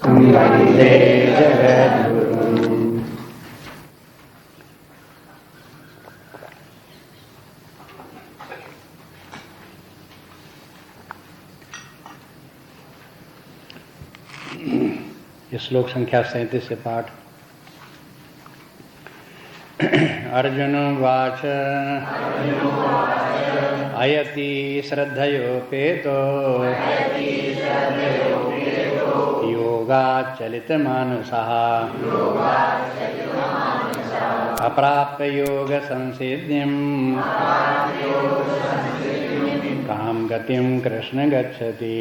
वन्दे जगद्गुरुम्। श्लोक संख्या 37 से पाठ। अर्जुन उवाच अयति श्रद्धयोपेतो योगाच्चलितमानसः अप्राप्य योगसंसिद्धिं कां गतिं कृष्ण गच्छति।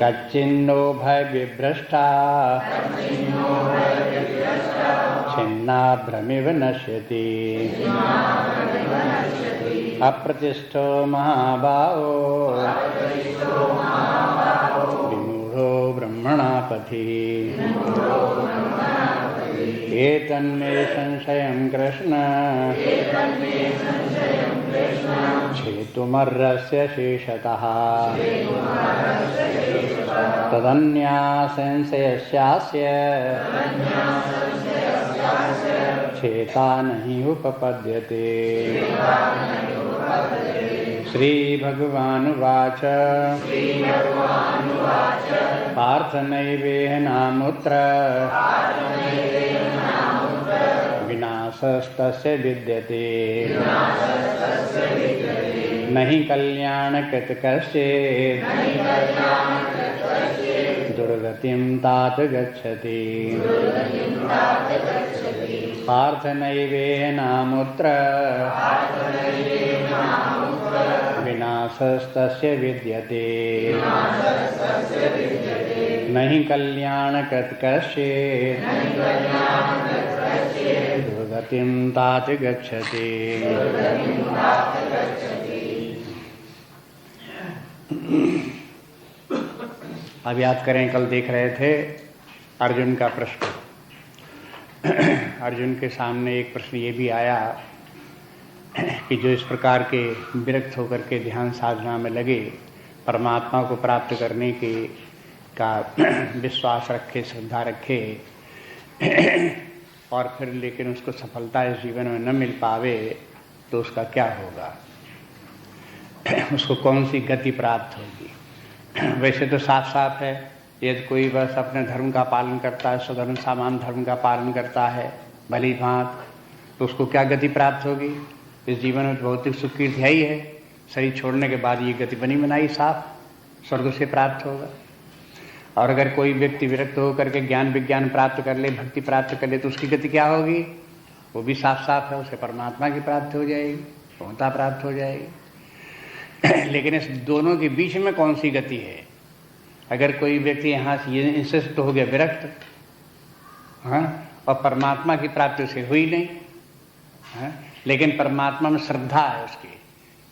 कच्चिन्नो भयविभ्रष्टा छिन्नाभ्रमिव नश्यति। अप्रतिष्ठो महाबाहो विमूढो ब्रह्मणा पथि। एतन्मे संशयं कृष्ण छेतुमर्हस्य शेषतः। तदन्यासंशयस्यास्य छेता नहीं उपपद्यते। श्रीभगवानुवाच पार्थ नैवेह नामुत्र विनाशस्तस्य विद्यते। नहि कल्याणकृत कश्चित् दुर्गतिं तात गच्छति। पार्थ नैवेह नामुत्र विनाशस्तस्य विद्यते। नहि कल्याणकृत कश्चित् दुर्गतिं तात गच्छति। अब याद करें, कल देख रहे थे अर्जुन का प्रश्न। अर्जुन के सामने एक प्रश्न ये भी आया कि जो इस प्रकार के विरक्त होकर के ध्यान साधना में लगे, परमात्मा को प्राप्त करने के का विश्वास रखे, श्रद्धा रखे, और फिर लेकिन उसको सफलता इस जीवन में न मिल पावे, तो उसका क्या होगा, उसको कौन सी गति प्राप्त होगी। वैसे तो साफ साफ है, यदि कोई बस अपने धर्म का पालन करता है, स्वधर्म सामान धर्म का पालन करता है भली भांत, तो उसको क्या गति प्राप्त होगी। इस जीवन में भौतिक सुख कीर्ति है ही है, शरीर छोड़ने के बाद ये गति बनी बनाई साफ स्वर्ग से प्राप्त होगा। और अगर कोई व्यक्ति विरक्त होकर के ज्ञान विज्ञान प्राप्त कर ले, भक्ति प्राप्त कर ले, तो उसकी गति क्या होगी, वो भी साफ साफ है, उसे परमात्मा की प्राप्ति हो जाएगी, पूर्णता प्राप्त हो जाएगी। लेकिन इस दोनों के बीच में कौन सी गति है। अगर कोई व्यक्ति यहाँ से इनसे तो हो गया विरक्त, हाँ, और परमात्मा की प्राप्ति उसे हुई नहीं, हाँ, लेकिन परमात्मा में श्रद्धा है उसकी,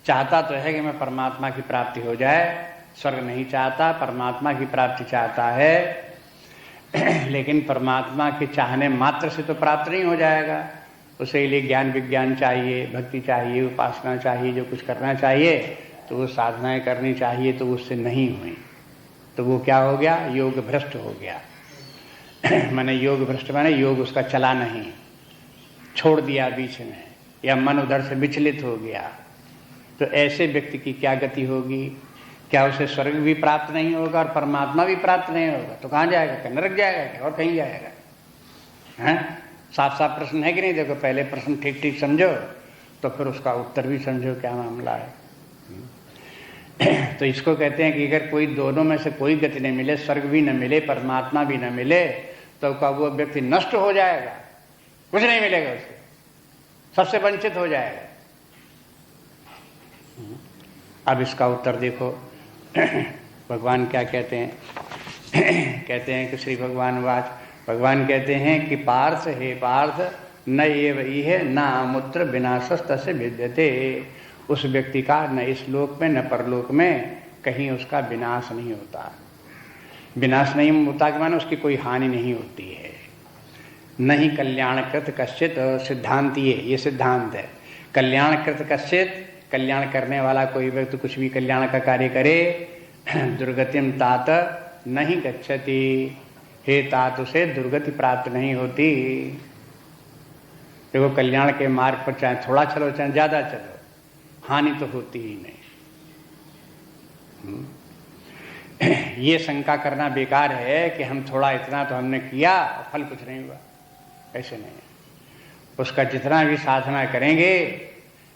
चाहता तो है कि मैं परमात्मा की प्राप्ति हो जाए, स्वर्ग नहीं चाहता, परमात्मा की प्राप्ति चाहता है, लेकिन परमात्मा के चाहने मात्र से तो प्राप्त नहीं हो जाएगा, उसे लिए ज्ञान विज्ञान चाहिए, भक्ति चाहिए, उपासना चाहिए, जो कुछ करना चाहिए, तो वो साधनाएं करनी चाहिए, तो उससे नहीं हुई, तो वो क्या हो गया, योग भ्रष्ट हो गया। मैंने योग भ्रष्ट माने योग उसका चला नहीं, छोड़ दिया बीच में, या मन उधर से विचलित हो गया। तो ऐसे व्यक्ति की क्या गति होगी, क्या उसे स्वर्ग भी प्राप्त नहीं होगा और परमात्मा भी प्राप्त नहीं होगा, तो कहाँ जाएगा, क्या नरक जाएगा क्या, और कहीं जाएगा। हैं, साफ साफ प्रश्न है कि नहीं। देखो, पहले प्रश्न ठीक ठीक समझो, तो फिर उसका उत्तर भी समझो क्या मामला है। तो इसको कहते हैं कि अगर कोई दोनों में से कोई गति नहीं मिले, स्वर्ग भी न मिले, परमात्मा भी न मिले, तो क्या वो व्यक्ति नष्ट हो जाएगा, कुछ नहीं मिलेगा उसे, सबसे वंचित हो जाएगा। अब इसका उत्तर देखो, भगवान क्या कहते हैं। कहते हैं कि श्री भगवान वाच, भगवान कहते हैं कि पार्थ, हे पार्थ, न एव इह न अमुत्र विनाशस्तस्य विद्यते। उस व्यक्ति का न इस लोक में न परलोक में कहीं उसका विनाश नहीं होता। विनाश नहीं होता के माने उसकी कोई हानि नहीं होती है। नहीं कल्याणकृत कश्चित, सिद्धांत ये सिद्धांत है। कल्याणकृत कश्चित, कल्याण करने वाला कोई व्यक्ति कुछ भी कल्याण का कार्य करे दुर्गतिम तात नहीं गच्छति, हे तात उसे दुर्गति प्राप्त नहीं होती। देखो कल्याण के मार्ग पर चाहे थोड़ा चलो चाहे ज्यादा चलो, हानि तो होती ही नहीं। ये शंका करना बेकार है कि हम थोड़ा इतना तो हमने किया और फल कुछ नहीं हुआ, ऐसे नहीं। उसका जितना भी साधना करेंगे,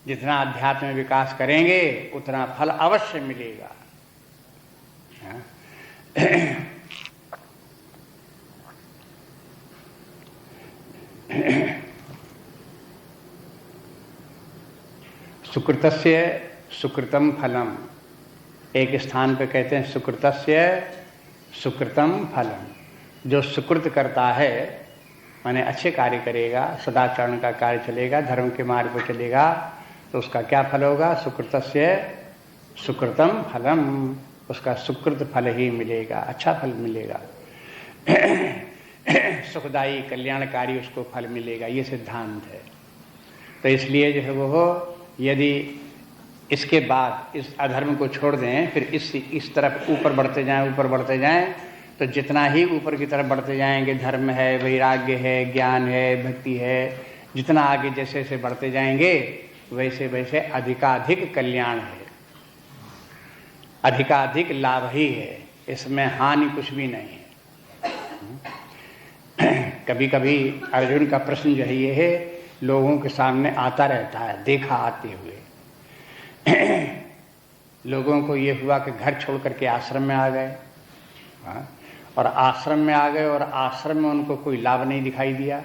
जितना अध्यात्म में विकास करेंगे, उतना फल अवश्य मिलेगा। सुकृतस्य सुकृतम फलम, एक स्थान पे कहते हैं सुकृतस्य सुकृतम फलम। जो सुकृत करता है माने अच्छे कार्य करेगा, सदाचरण का कार्य चलेगा, धर्म के मार्ग पर चलेगा, तो उसका क्या फल होगा? सुकृतस्य सुकृतम फलम, उसका सुकृत फल ही मिलेगा, अच्छा फल मिलेगा, सुखदायी कल्याणकारी उसको फल मिलेगा। ये सिद्धांत है। तो इसलिए जो है वो यदि इसके बाद इस अधर्म को छोड़ दें, फिर इस तरफ ऊपर बढ़ते जाएं, तो जितना ही ऊपर की तरफ बढ़ते जाएंगे, धर्म है, वैराग्य है, ज्ञान है, भक्ति है, जितना आगे जैसे जैसे बढ़ते जाएंगे वैसे वैसे अधिकाधिक कल्याण है, अधिकाधिक लाभ ही है, इसमें हानि कुछ भी नहीं है। कभी कभी अर्जुन का प्रश्न जो है ये है, लोगों के सामने आता रहता है, देखा आते हुए। लोगों को ये हुआ कि घर छोड़ करके आश्रम में आ गए, और आश्रम में आ गए और आश्रम में उनको कोई लाभ नहीं दिखाई दिया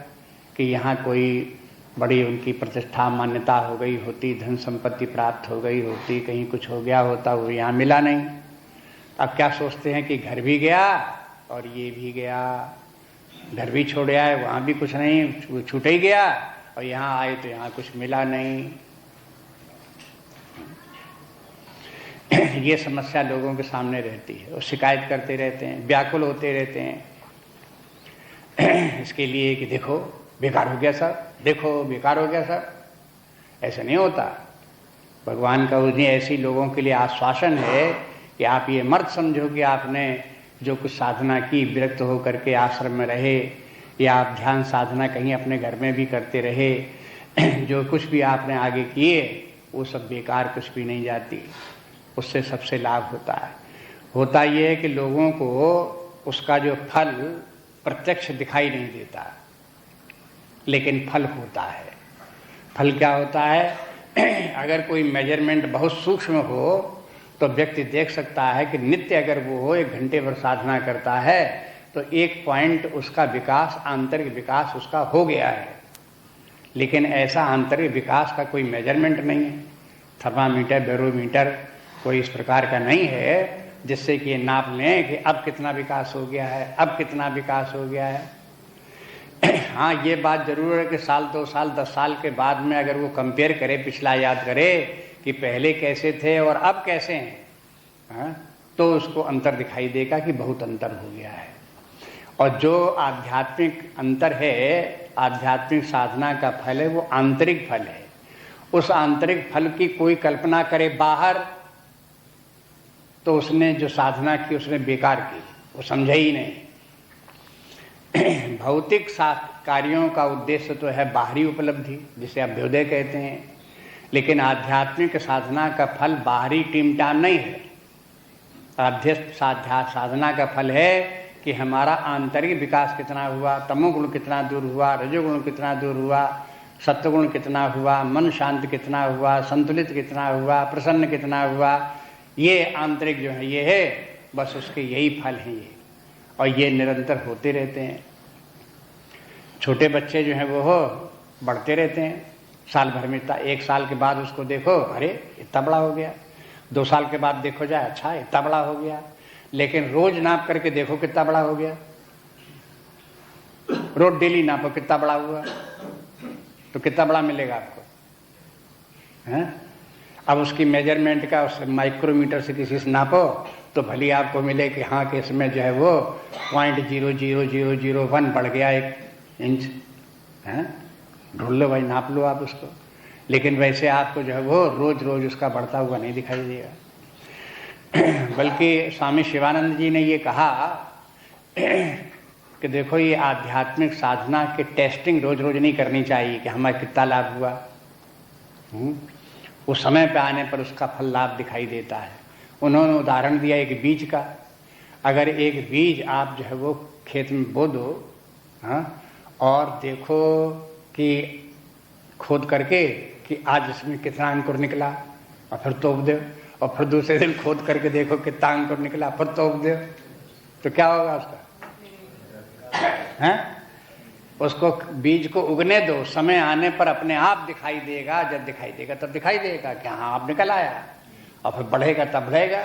कि यहाँ कोई बड़ी उनकी प्रतिष्ठा मान्यता हो गई होती, धन संपत्ति प्राप्त हो गई होती, कहीं कुछ हो गया होता, वो यहाँ मिला नहीं। अब क्या सोचते हैं कि घर भी गया और ये भी गया, घर भी छोड़ आए, वहाँ भी कुछ नहीं, छूट ही गया, और यहाँ आए तो यहाँ कुछ मिला नहीं। ये समस्या लोगों के सामने रहती है, और शिकायत करते रहते हैं, व्याकुल होते रहते हैं इसके लिए कि देखो बेकार हो गया सब, देखो बेकार हो गया सब। ऐसा नहीं होता। भगवान का उन्हें ऐसी लोगों के लिए आश्वासन है कि आप ये मत समझो कि आपने जो कुछ साधना की, विरक्त होकर के आश्रम में रहे, या आप ध्यान साधना कहीं अपने घर में भी करते रहे, जो कुछ भी आपने आगे किए वो सब बेकार कुछ भी नहीं जाती, उससे सबसे लाभ होता है। होता ये है कि लोगों को उसका जो फल प्रत्यक्ष दिखाई नहीं देता, लेकिन फल होता है। फल क्या होता है? अगर कोई मेजरमेंट बहुत सूक्ष्म हो तो व्यक्ति देख सकता है कि नित्य अगर वो हो 1 घंटे भर साधना करता है तो 1 पॉइंट उसका विकास, आंतरिक विकास उसका हो गया है। लेकिन ऐसा आंतरिक विकास का कोई मेजरमेंट नहीं है, थर्मामीटर, बैरोमीटर कोई इस प्रकार का नहीं है जिससे कि ये नाप लें कि अब कितना विकास हो गया है, अब कितना विकास हो गया है। हाँ, ये बात जरूर है कि साल 2 साल 10 साल के बाद में अगर वो कंपेयर करे, पिछला याद करे कि पहले कैसे थे और अब कैसे हैं, तो उसको अंतर दिखाई देगा कि बहुत अंतर हो गया है। और जो आध्यात्मिक अंतर है, आध्यात्मिक साधना का फल है, वो आंतरिक फल है। उस आंतरिक फल की कोई कल्पना करे बाहर तो उसने जो साधना की उसने बेकार की, वो समझे ही नहीं। भौतिक कार्यों का उद्देश्य तो है बाहरी उपलब्धि, जिसे अभ्युदय कहते हैं, लेकिन आध्यात्मिक साधना का फल बाहरी टिमटाम नहीं है। आध्यात्मिक साधना का फल है कि हमारा आंतरिक विकास कितना हुआ, तमोगुण कितना दूर हुआ, रजोगुण कितना दूर हुआ, सत्वगुण कितना हुआ, मन शांत कितना हुआ, संतुलित कितना हुआ, प्रसन्न कितना हुआ। ये आंतरिक जो है ये है, बस उसके यही फल हैं ये, और ये निरंतर होते रहते हैं। छोटे बच्चे जो हैं वो बढ़ते रहते हैं, साल भर में 1 साल के बाद उसको देखो, अरे इतना बड़ा हो गया, 2 साल के बाद देखो जाए, अच्छा इतना बड़ा हो गया। लेकिन रोज नाप करके देखो कितना बड़ा हो गया, रोज डेली नापो कितना बड़ा हुआ, तो कितना बड़ा मिलेगा आपको, हैं? अब उसकी मेजरमेंट का उस माइक्रोमीटर से किसी से नापो तो भली आपको मिले कि हाँ कि इसमें जो है वो 0.00001 बढ़ गया 1 इंच, हैं? ढूंढ लो भाई, नाप लो आप उसको। लेकिन वैसे आपको जो है वो रोज रोज उसका बढ़ता हुआ नहीं दिखाई देगा। बल्कि स्वामी शिवानंद जी ने ये कहा कि देखो ये आध्यात्मिक साधना के टेस्टिंग रोज रोज नहीं करनी चाहिए कि हमें कितना लाभ हुआ। उस समय पे आने पर उसका फल लाभ दिखाई देता है। उन्होंने उदाहरण दिया एक बीज का। अगर एक बीज आप जो है वो खेत में बो दो, और देखो कि खोद करके कि आज इसमें कितना अंकुर निकला, और फिर तोप दो, और फिर दूसरे दिन खोद करके देखो कितना अंकुर निकला, फिर तोप दो, तो क्या होगा उसका? उसको बीज को उगने दो, समय आने पर अपने आप दिखाई देगा। जब दिखाई देगा तब दिखाई देगा कि हाँ आप निकल आया, और फिर बढ़ेगा तब बढ़ेगा।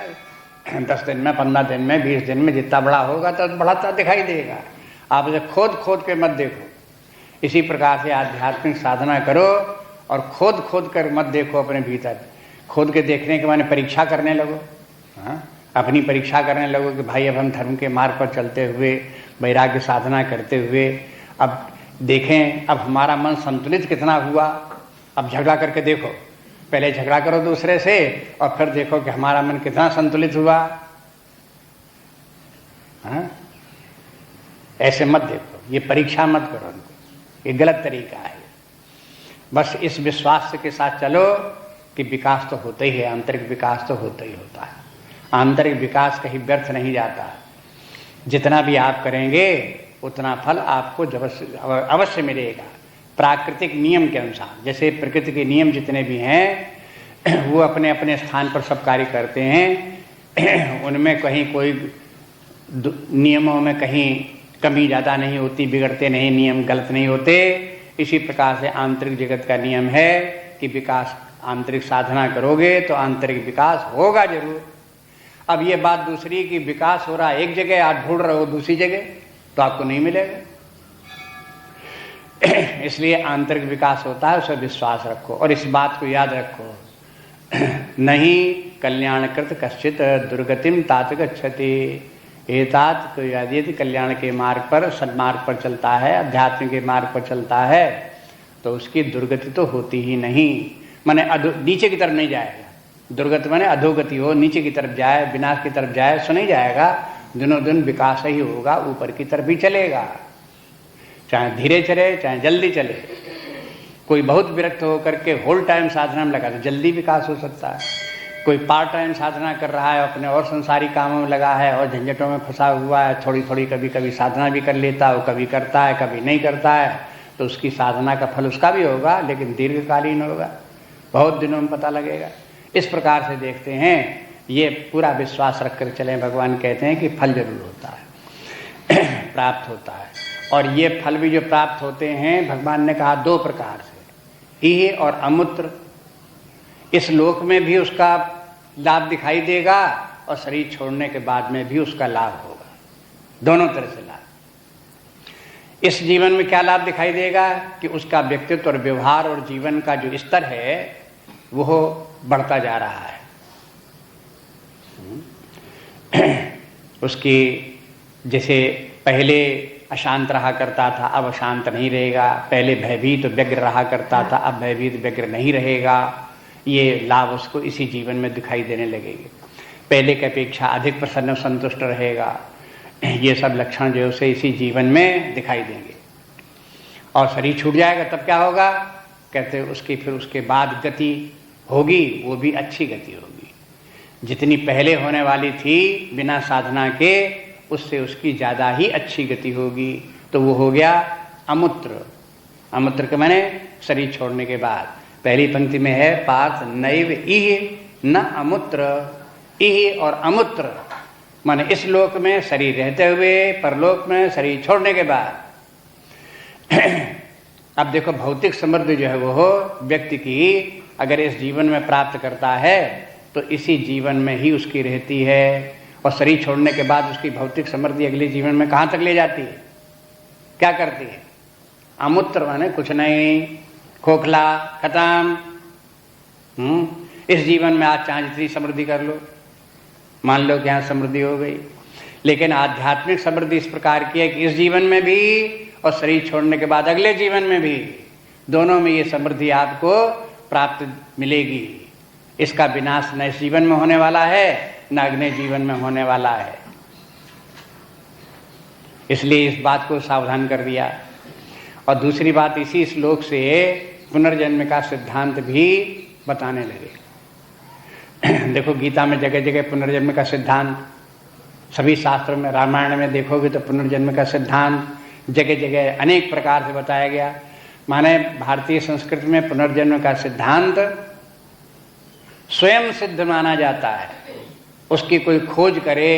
10 दिन में, 15 दिन में, 20 दिन में जितना बड़ा होगा तब बढ़ता दिखाई देगा। आप उसे खोद खोद के मत देखो। इसी प्रकार से आध्यात्मिक साधना करो और खोद खोद कर मत देखो अपने भीतर। खोद के देखने के माने परीक्षा करने लगो, अपनी परीक्षा करने लगो कि भाई अब हम धर्म के मार्ग पर चलते हुए, वैराग्य साधना करते हुए अब देखें अब हमारा मन संतुलित कितना हुआ। अब झगड़ा करके देखो, पहले झगड़ा करो दूसरे से और फिर देखो कि हमारा मन कितना संतुलित हुआ। ऐसे मत देखो, ये परीक्षा मत करो उनको, ये गलत तरीका है। बस इस विश्वास के साथ चलो कि विकास तो होता ही है, आंतरिक विकास तो होता ही होता है। आंतरिक विकास कहीं व्यर्थ नहीं जाता। जितना भी आप करेंगे उतना फल आपको अवश्य मिलेगा, प्राकृतिक नियम के अनुसार। जैसे प्रकृति के नियम जितने भी हैं वो अपने अपने स्थान पर सब कार्य करते हैं, उनमें कहीं कोई नियमों में कहीं कमी ज़्यादा नहीं होती, बिगड़ते नहीं, नियम गलत नहीं होते। इसी प्रकार से आंतरिक जगत का नियम है कि विकास, आंतरिक साधना करोगे तो आंतरिक विकास होगा जरूर। अब ये बात दूसरी कि विकास हो रहा है एक जगह, आप ढूंढ रहे हो दूसरी जगह, तो आपको नहीं मिलेगा। इसलिए आंतरिक विकास होता है, उसे विश्वास रखो और इस बात को याद रखो, नहीं कल्याणकृत कश्चित दुर्गतिम तात गच्छति। एतात को याद, यदि कल्याण के मार्ग पर, सन्मार्ग पर चलता है, अध्यात्म के मार्ग पर चलता है तो उसकी दुर्गति तो होती ही नहीं। माने नीचे की तरफ नहीं जाएगा। दुर्गति माने अधोगति हो, नीचे की तरफ जाए, विनाश की तरफ जाए, सो नहीं जाएगा। दिनों दिन विकास ही होगा, ऊपर की तरफ भी चलेगा, चाहे धीरे चले चाहे जल्दी चले। कोई बहुत विरक्त होकर के होल टाइम साधना में लगा तो जल्दी विकास हो सकता है। कोई पार्ट टाइम साधना कर रहा है, अपने और संसारी कामों में लगा है और झंझटों में फंसा हुआ है, थोड़ी थोड़ी कभी कभी साधना भी कर लेता है, वो कभी करता है कभी नहीं करता है, तो उसकी साधना का फल उसका भी होगा लेकिन दीर्घकालीन होगा, बहुत दिनों में पता लगेगा। इस प्रकार से देखते हैं, ये पूरा विश्वास रख कर चलें। भगवान कहते हैं कि फल जरूर होता है, प्राप्त होता है। और ये फल भी जो प्राप्त होते हैं, भगवान ने कहा 2 प्रकार से, इह और अमूत्र। इस लोक में भी उसका लाभ दिखाई देगा और शरीर छोड़ने के बाद में भी उसका लाभ होगा, दोनों तरह से लाभ। इस जीवन में क्या लाभ दिखाई देगा कि उसका व्यक्तित्व और व्यवहार और जीवन का जो स्तर है वो बढ़ता जा रहा है। उसकी जैसे पहले अशांत रहा करता था, अब अशांत नहीं रहेगा। पहले भयभीत व्यग्र रहा करता था, अब भयभीत व्यग्र नहीं रहेगा। ये लाभ उसको इसी जीवन में दिखाई देने लगेंगे। पहले की अपेक्षा अधिक प्रसन्न संतुष्ट रहेगा। ये सब लक्षण जो उसे इसी जीवन में दिखाई देंगे। और शरीर छूट जाएगा तब क्या होगा, कहते उसकी फिर उसके बाद गति होगी, वो भी अच्छी गति होगी। जितनी पहले होने वाली थी बिना साधना के, उससे उसकी ज़्यादा ही अच्छी गति होगी। तो वो हो गया अमूत्र। अमूत्र के माने शरीर छोड़ने के बाद। पहली पंक्ति में है पार्थ नैव इह न अमूत्र। इह और अमूत्र माने इस लोक में शरीर रहते हुए, परलोक में शरीर छोड़ने के बाद। अब देखो भौतिक समृद्धि जो है वो हो व्यक्ति की, अगर इस जीवन में प्राप्त करता है तो इसी जीवन में ही उसकी रहती है। और शरीर छोड़ने के बाद उसकी भौतिक समृद्धि अगले जीवन में कहाँ तक ले जाती है, क्या करती है? अमूत्र माने कुछ नहीं, खोखला, खत्म। इस जीवन में आज चाहे जितनी समृद्धि कर लो, मान लो कि यहाँ समृद्धि हो गई, लेकिन आध्यात्मिक समृद्धि इस प्रकार की है कि इस जीवन में भी और शरीर छोड़ने के बाद अगले जीवन में भी, दोनों में ये समृद्धि आपको प्राप्त मिलेगी। इसका विनाश न इस जीवन में होने वाला है न अगले जीवन में होने वाला है। इसलिए इस बात को सावधान कर दिया। और दूसरी बात, इसी श्लोक से पुनर्जन्म का सिद्धांत भी बताने लगे। देखो गीता में जगह जगह पुनर्जन्म का सिद्धांत, सभी शास्त्रों में, रामायण में देखोगे तो पुनर्जन्म का सिद्धांत जगह जगह अनेक प्रकार से बताया गया। माने भारतीय संस्कृति में पुनर्जन्म का सिद्धांत स्वयं सिद्ध माना जाता है। उसकी कोई खोज करे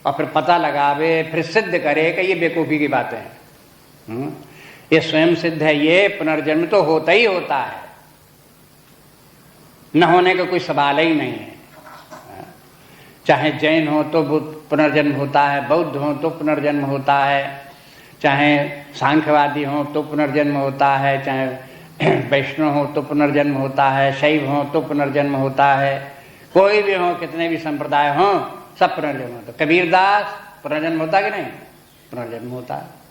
और फिर पता लगावे, फिर सिद्ध करे कि ये बेवकूफ़ी की बातें हैं। ये स्वयं सिद्ध है, ये पुनर्जन्म तो होता ही होता है, न होने का कोई सवाल ही नहीं है। चाहे जैन हो तो पुनर्जन्म होता है, बौद्ध हो तो पुनर्जन्म होता है, चाहे सांख्यवादी हो तो पुनर्जन्म होता है, चाहे वैष्णव हो तो पुनर्जन्म होता है, शैव हो तो पुनर्जन्म होता है, कोई भी हो, कितने भी संप्रदाय हो, सब पुनर्जन्म होता है। कबीरदास पुनर्जन्म होता कि नहीं? पुनर्जन्म होता है।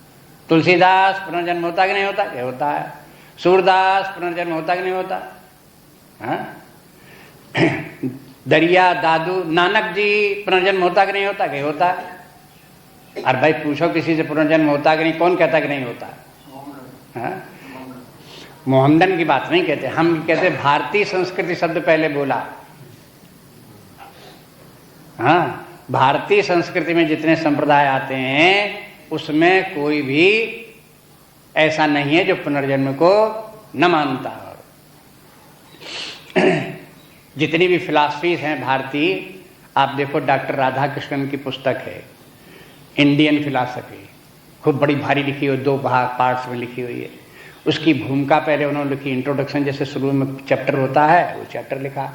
तुलसीदास पुनर्जन्म होता कि नहीं होता? क्या होता है। सूरदास पुनर्जन्म होता कि नहीं होता? हाँ? दरिया दादू नानक जी पुनर्जन्म होता कि नहीं होता? क्या होता है। और भाई पूछो किसी से पुनर्जन्म होता कि नहीं, कौन कहता कि नहीं होता? हाँ? मोहम्मदन की बात नहीं कहते हम, कहते भारतीय संस्कृति शब्द पहले बोला। हाँ, भारतीय संस्कृति में जितने संप्रदाय आते हैं उसमें कोई भी ऐसा नहीं है जो पुनर्जन्म को न मानता हो। जितनी भी फिलॉसफीज हैं भारतीय, आप देखो डॉक्टर राधा कृष्णन की पुस्तक है इंडियन फिलॉसफी, खूब बड़ी भारी लिखी हुई, 2 पार्ट्स में लिखी हुई है। उसकी भूमिका पहले उन्होंने लिखी, इंट्रोडक्शन जैसे शुरू में चैप्टर होता है वो चैप्टर लिखा।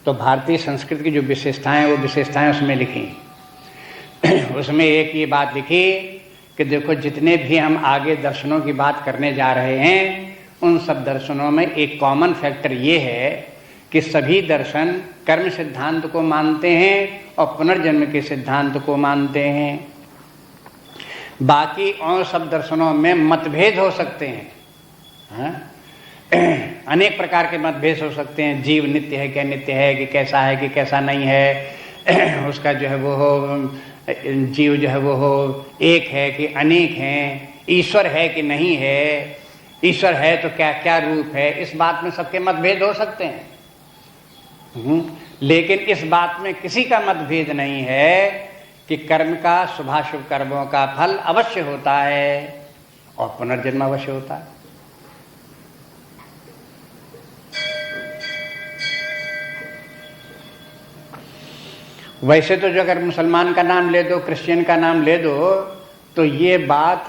तो भारतीय संस्कृति की जो विशेषताएं, वो विशेषताएं उसमें लिखी। उसमें एक ये बात लिखी कि देखो जितने भी हम आगे दर्शनों की बात करने जा रहे हैं, उन सब दर्शनों में एक कॉमन फैक्टर ये है कि सभी दर्शन कर्म सिद्धांत को मानते हैं और पुनर्जन्म के सिद्धांत को मानते हैं। बाकी और सब दर्शनों में मतभेद हो सकते हैं। हाँ? अनेक प्रकार के मतभेद हो सकते हैं। जीव नित्य है, क्या नित्य है, कि कैसा है, कि कैसा नहीं है, उसका जो है वो हो, जीव जो है वो हो एक है कि अनेक हैं, ईश्वर है कि नहीं है, ईश्वर है तो क्या क्या रूप है, इस बात में सबके मतभेद हो सकते हैं। लेकिन इस बात में किसी का मतभेद नहीं है कि कर्म का, शुभाशुभ कर्मों का फल अवश्य होता है और पुनर्जन्म अवश्य होता है। वैसे तो जो अगर मुसलमान का नाम ले दो, क्रिश्चियन का नाम ले दो, तो ये बात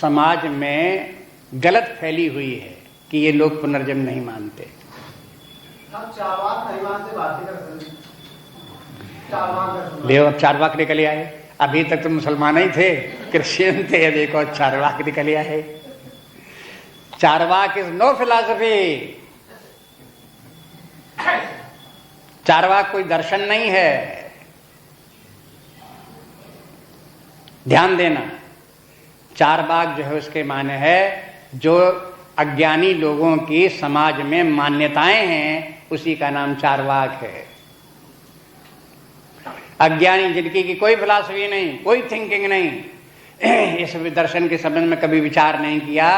समाज में गलत फैली हुई है कि ये लोग पुनर्जन्म नहीं मानते। ले अब चारवाक निकल आए। अभी तक तो मुसलमान ही थे, क्रिश्चियन थे, अब एक और चारवाक निकल आए। Charvak is no philosophy. Charvak कोई दर्शन नहीं है। ध्यान देना, चारवाक जो है उसके माने है जो अज्ञानी लोगों की समाज में मान्यताएं हैं, उसी का नाम चारवाक है। अज्ञानी जिनकी की कोई फिलॉसफी नहीं, कोई थिंकिंग नहीं, इस दर्शन के संबंध में कभी विचार नहीं किया,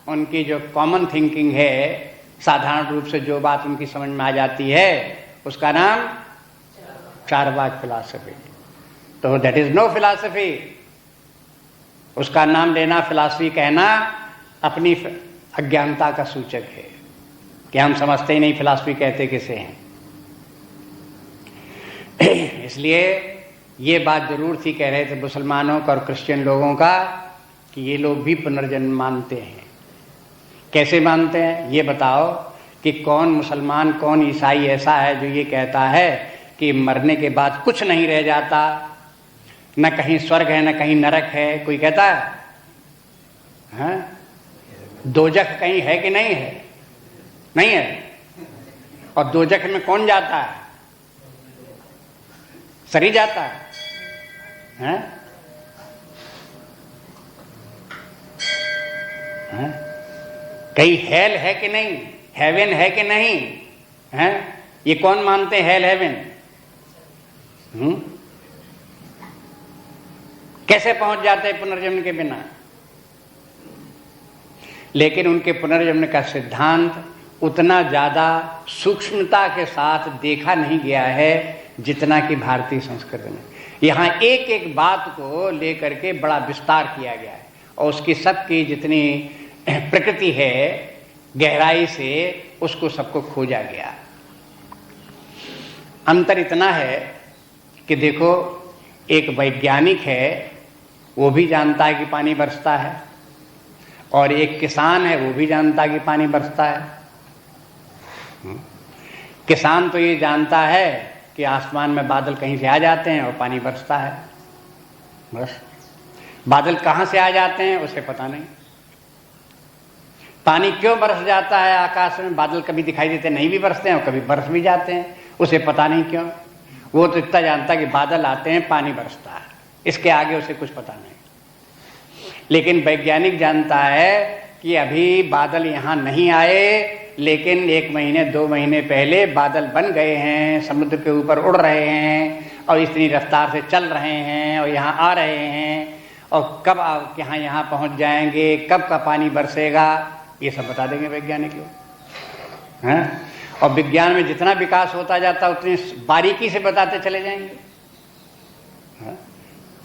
उनकी जो कॉमन थिंकिंग है, साधारण रूप से जो बात उनकी समझ में आ जाती है, उसका नाम चारवाक फिलॉसफी। तो दैट इज नो फिलॉसफी। उसका नाम लेना, फिलॉसफी कहना, अपनी अज्ञानता का सूचक है कि हम समझते ही नहीं फिलॉसफी कहते किसे हैं। इसलिए ये बात जरूर थी, कह रहे थे मुसलमानों का और क्रिश्चियन लोगों का, कि ये लोग भी पुनर्जन्म मानते हैं। कैसे मानते हैं ये बताओ कि कौन मुसलमान, कौन ईसाई ऐसा है जो ये कहता है कि मरने के बाद कुछ नहीं रह जाता, न कहीं स्वर्ग है न कहीं नरक है? कोई कहता है? हाँ? दोजख कहीं है कि नहीं है? नहीं है। और दोजख में कौन जाता है? शरीर जाता है। हाँ? हाँ? कहीं हेल है कि नहीं, हेवन है कि नहीं? हैं? ये कौन मानते हैं हेल हेवन? कैसे पहुंच जाते हैं पुनर्जन्म के बिना? लेकिन उनके पुनर्जन्म का सिद्धांत उतना ज्यादा सूक्ष्मता के साथ देखा नहीं गया है जितना कि भारतीय संस्कृति में। यहाँ एक एक बात को लेकर के बड़ा विस्तार किया गया है और उसकी सबकी जितनी प्रकृति है गहराई से उसको सबको खोजा गया। अंतर इतना है कि देखो, एक वैज्ञानिक है वो भी जानता है कि पानी बरसता है, और एक किसान है वो भी जानता है कि पानी बरसता है। किसान तो ये जानता है कि आसमान में बादल कहीं से आ जाते हैं और पानी बरसता है, बस। बादल कहाँ से आ जाते हैं उसे पता नहीं। पानी क्यों बरस जाता है आकाश में? बादल कभी दिखाई देते नहीं भी बरसते हैं और कभी बरस भी जाते हैं, उसे पता नहीं क्यों। वो तो इतना जानता है कि बादल आते हैं, पानी बरसता है, इसके आगे उसे कुछ पता नहीं। लेकिन वैज्ञानिक जानता है कि अभी बादल यहाँ नहीं आए, लेकिन 1 महीने 2 महीने पहले बादल बन गए हैं, समुद्र के ऊपर उड़ रहे हैं और इतनी रफ्तार से चल रहे हैं और यहाँ आ रहे हैं, और कब यहाँ पहुँच जाएंगे, कब का पानी बरसेगा, ये सब बता देंगे वैज्ञानिक लोग, हैं। और विज्ञान में जितना विकास होता जाता उतनी बारीकी से बताते चले जाएंगे, हैं?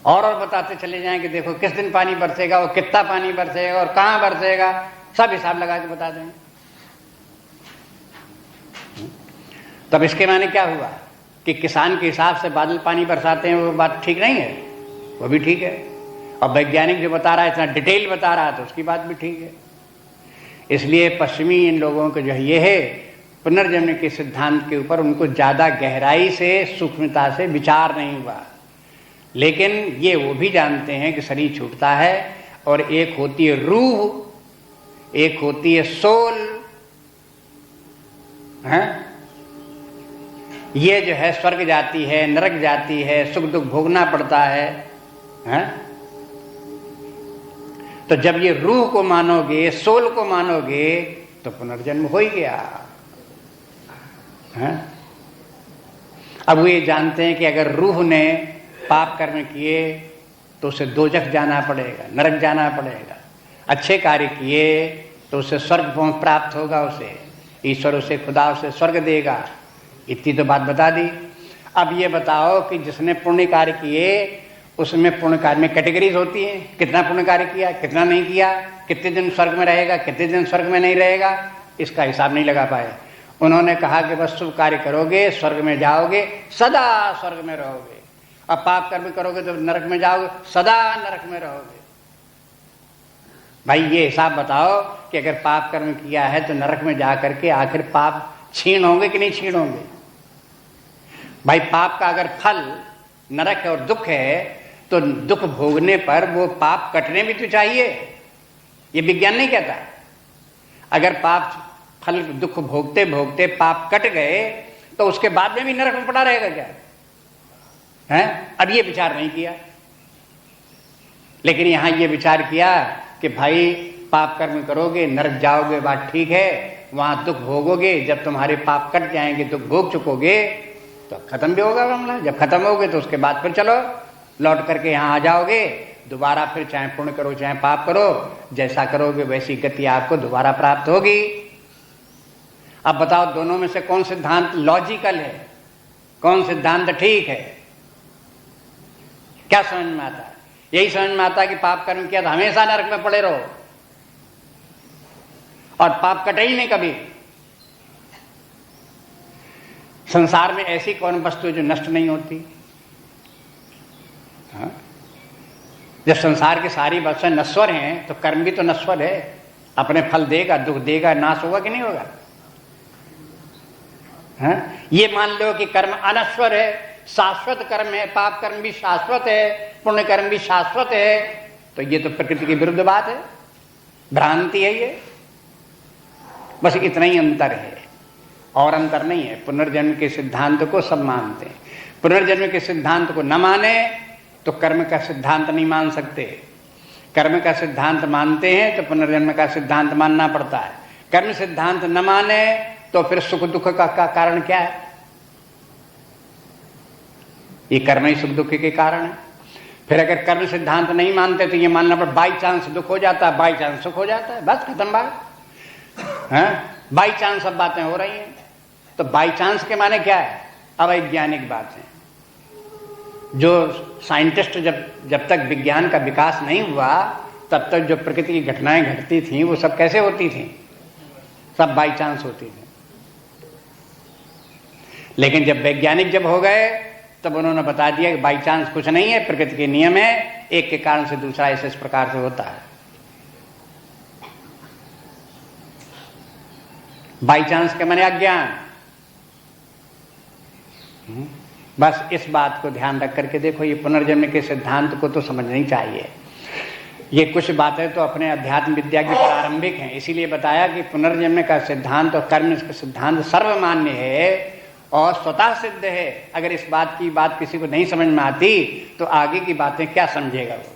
और बताते चले जाएंगे, देखो किस दिन पानी बरसेगा और कितना पानी बरसेगा और कहाँ बरसेगा, सब हिसाब लगा के बता देंगे। तब इसके माने क्या हुआ कि किसान के हिसाब से बादल पानी बरसाते हैं, वो बात ठीक नहीं है? वो भी ठीक है। और वैज्ञानिक जो बता रहा है इतना डिटेल बता रहा है तो उसकी बात भी ठीक है। इसलिए पश्चिमी इन लोगों को जो ये है पुनर्जन्म के सिद्धांत के ऊपर उनको ज्यादा गहराई से सूक्ष्मता से विचार नहीं हुआ, लेकिन ये वो भी जानते हैं कि शरीर छूटता है और एक होती है रूह, एक होती है सोल, हैं? ये जो है स्वर्ग जाती है, नरक जाती है, सुख दुख भोगना पड़ता है, हैं? तो जब ये रूह को मानोगे, सोल को मानोगे, तो पुनर्जन्म हो ही गया, हैं? अब वो ये जानते हैं कि अगर रूह ने पाप कर्म किए तो उसे दोजख जाना पड़ेगा, नरक जाना पड़ेगा। अच्छे कार्य किए तो उसे स्वर्ग प्राप्त होगा, उसे ईश्वर उसे खुदा उसे स्वर्ग देगा। इतनी तो बात बता दी। अब ये बताओ कि जिसने पुण्य कार्य किए उसमें पुण्य कार्य में कैटेगरीज होती हैं, कितना पुण्य कार्य किया, कितना नहीं किया, कितने दिन स्वर्ग में रहेगा, कितने दिन स्वर्ग में नहीं रहेगा, इसका हिसाब नहीं लगा पाए। उन्होंने कहा कि बस शुभ कार्य करोगे स्वर्ग में जाओगे, सदा स्वर्ग में रहोगे, अब पाप कर्म करोगे तो नरक में जाओगे, सदा नरक में रहोगे। भाई ये हिसाब बताओ कि अगर पाप कर्म किया है तो नरक में जा करके आखिर पाप छीण होंगे कि नहीं छीण होंगे? भाई पाप का अगर फल नरक और दुख है तो दुख भोगने पर वो पाप कटने भी तो चाहिए, ये विज्ञान नहीं कहता। अगर पाप फल दुख भोगते भोगते पाप कट गए तो उसके बाद में भी नरक में पड़ा रहेगा क्या? हैं? अब ये विचार नहीं किया, लेकिन यहां ये विचार किया कि भाई पाप कर्म करोगे नरक जाओगे, बात ठीक है, वहां दुख भोगोगे, जब तुम्हारे पाप कट जाएंगे, दुख भोग चुकोगे तो खत्म भी होगा मामला। जब खत्म होगे तो उसके बाद फिर चलो लौट करके यहां आ जाओगे, दोबारा फिर चाहे पुण्य करो चाहे पाप करो, जैसा करोगे वैसी गति आपको दोबारा प्राप्त होगी। अब बताओ दोनों में से कौन सिद्धांत लॉजिकल है, कौन सिद्धांत ठीक है? क्या समझ में आता है? यही समझ में आता है कि पाप कर्म किया तो हमेशा नरक में पड़े रहो और पाप कटे ही नहीं कभी। संसार में ऐसी कौन वस्तु है जो नष्ट नहीं होती? हाँ? जब संसार की सारी वस्तुएं नश्वर हैं तो कर्म भी तो नश्वर है, अपने फल देगा, दुख देगा, नाश होगा कि नहीं होगा? हाँ? ये मान लो कि कर्म अनश्वर है, शाश्वत कर्म है, पाप कर्म भी शाश्वत है, पुण्य कर्म भी शाश्वत है, तो ये तो प्रकृति की विरुद्ध बात है, भ्रांति है ये। बस इतना ही अंतर है और अंतर नहीं है। पुनर्जन्म के सिद्धांत को सब मानते हैं, पुनर्जन्म के सिद्धांत को न माने तो कर्म का सिद्धांत नहीं मान सकते। कर्म का सिद्धांत मानते हैं तो पुनर्जन्म का सिद्धांत मानना पड़ता है। कर्म सिद्धांत न माने तो फिर सुख दुख का कारण क्या है? ये कर्म ही सुख दुख के कारण है। फिर अगर कर्म सिद्धांत नहीं मानते तो ये मानना पड़ बाई चांस दुख हो जाता है, बाई चांस सुख हो जाता है, बस खत्म बात है। बाई चांस सब बातें हो रही हैं। तो बाई चांस के माने क्या है? अवैज्ञानिक बात है। जो साइंटिस्ट जब तक विज्ञान का विकास नहीं हुआ तब तक जो प्रकृति की घटनाएं घटती थी वो सब कैसे होती थी? सब बाई चांस होती थी। लेकिन जब वैज्ञानिक जब हो गए तब उन्होंने बता दिया कि बाई चांस कुछ नहीं है, प्रकृति के नियम है, एक के कारण से दूसरा इस प्रकार से होता है। बाई चांस के माने अज्ञान। बस इस बात को ध्यान रख करके देखो, ये पुनर्जन्म के सिद्धांत को तो समझना ही चाहिए। ये कुछ बातें तो अपने अध्यात्म विद्या की प्रारंभिक हैं, इसीलिए बताया कि पुनर्जन्म का सिद्धांत और कर्म का सिद्धांत सर्वमान्य है और स्वतः सिद्ध है। अगर इस बात की बात किसी को नहीं समझ में आती तो आगे की बातें क्या समझेगा वो।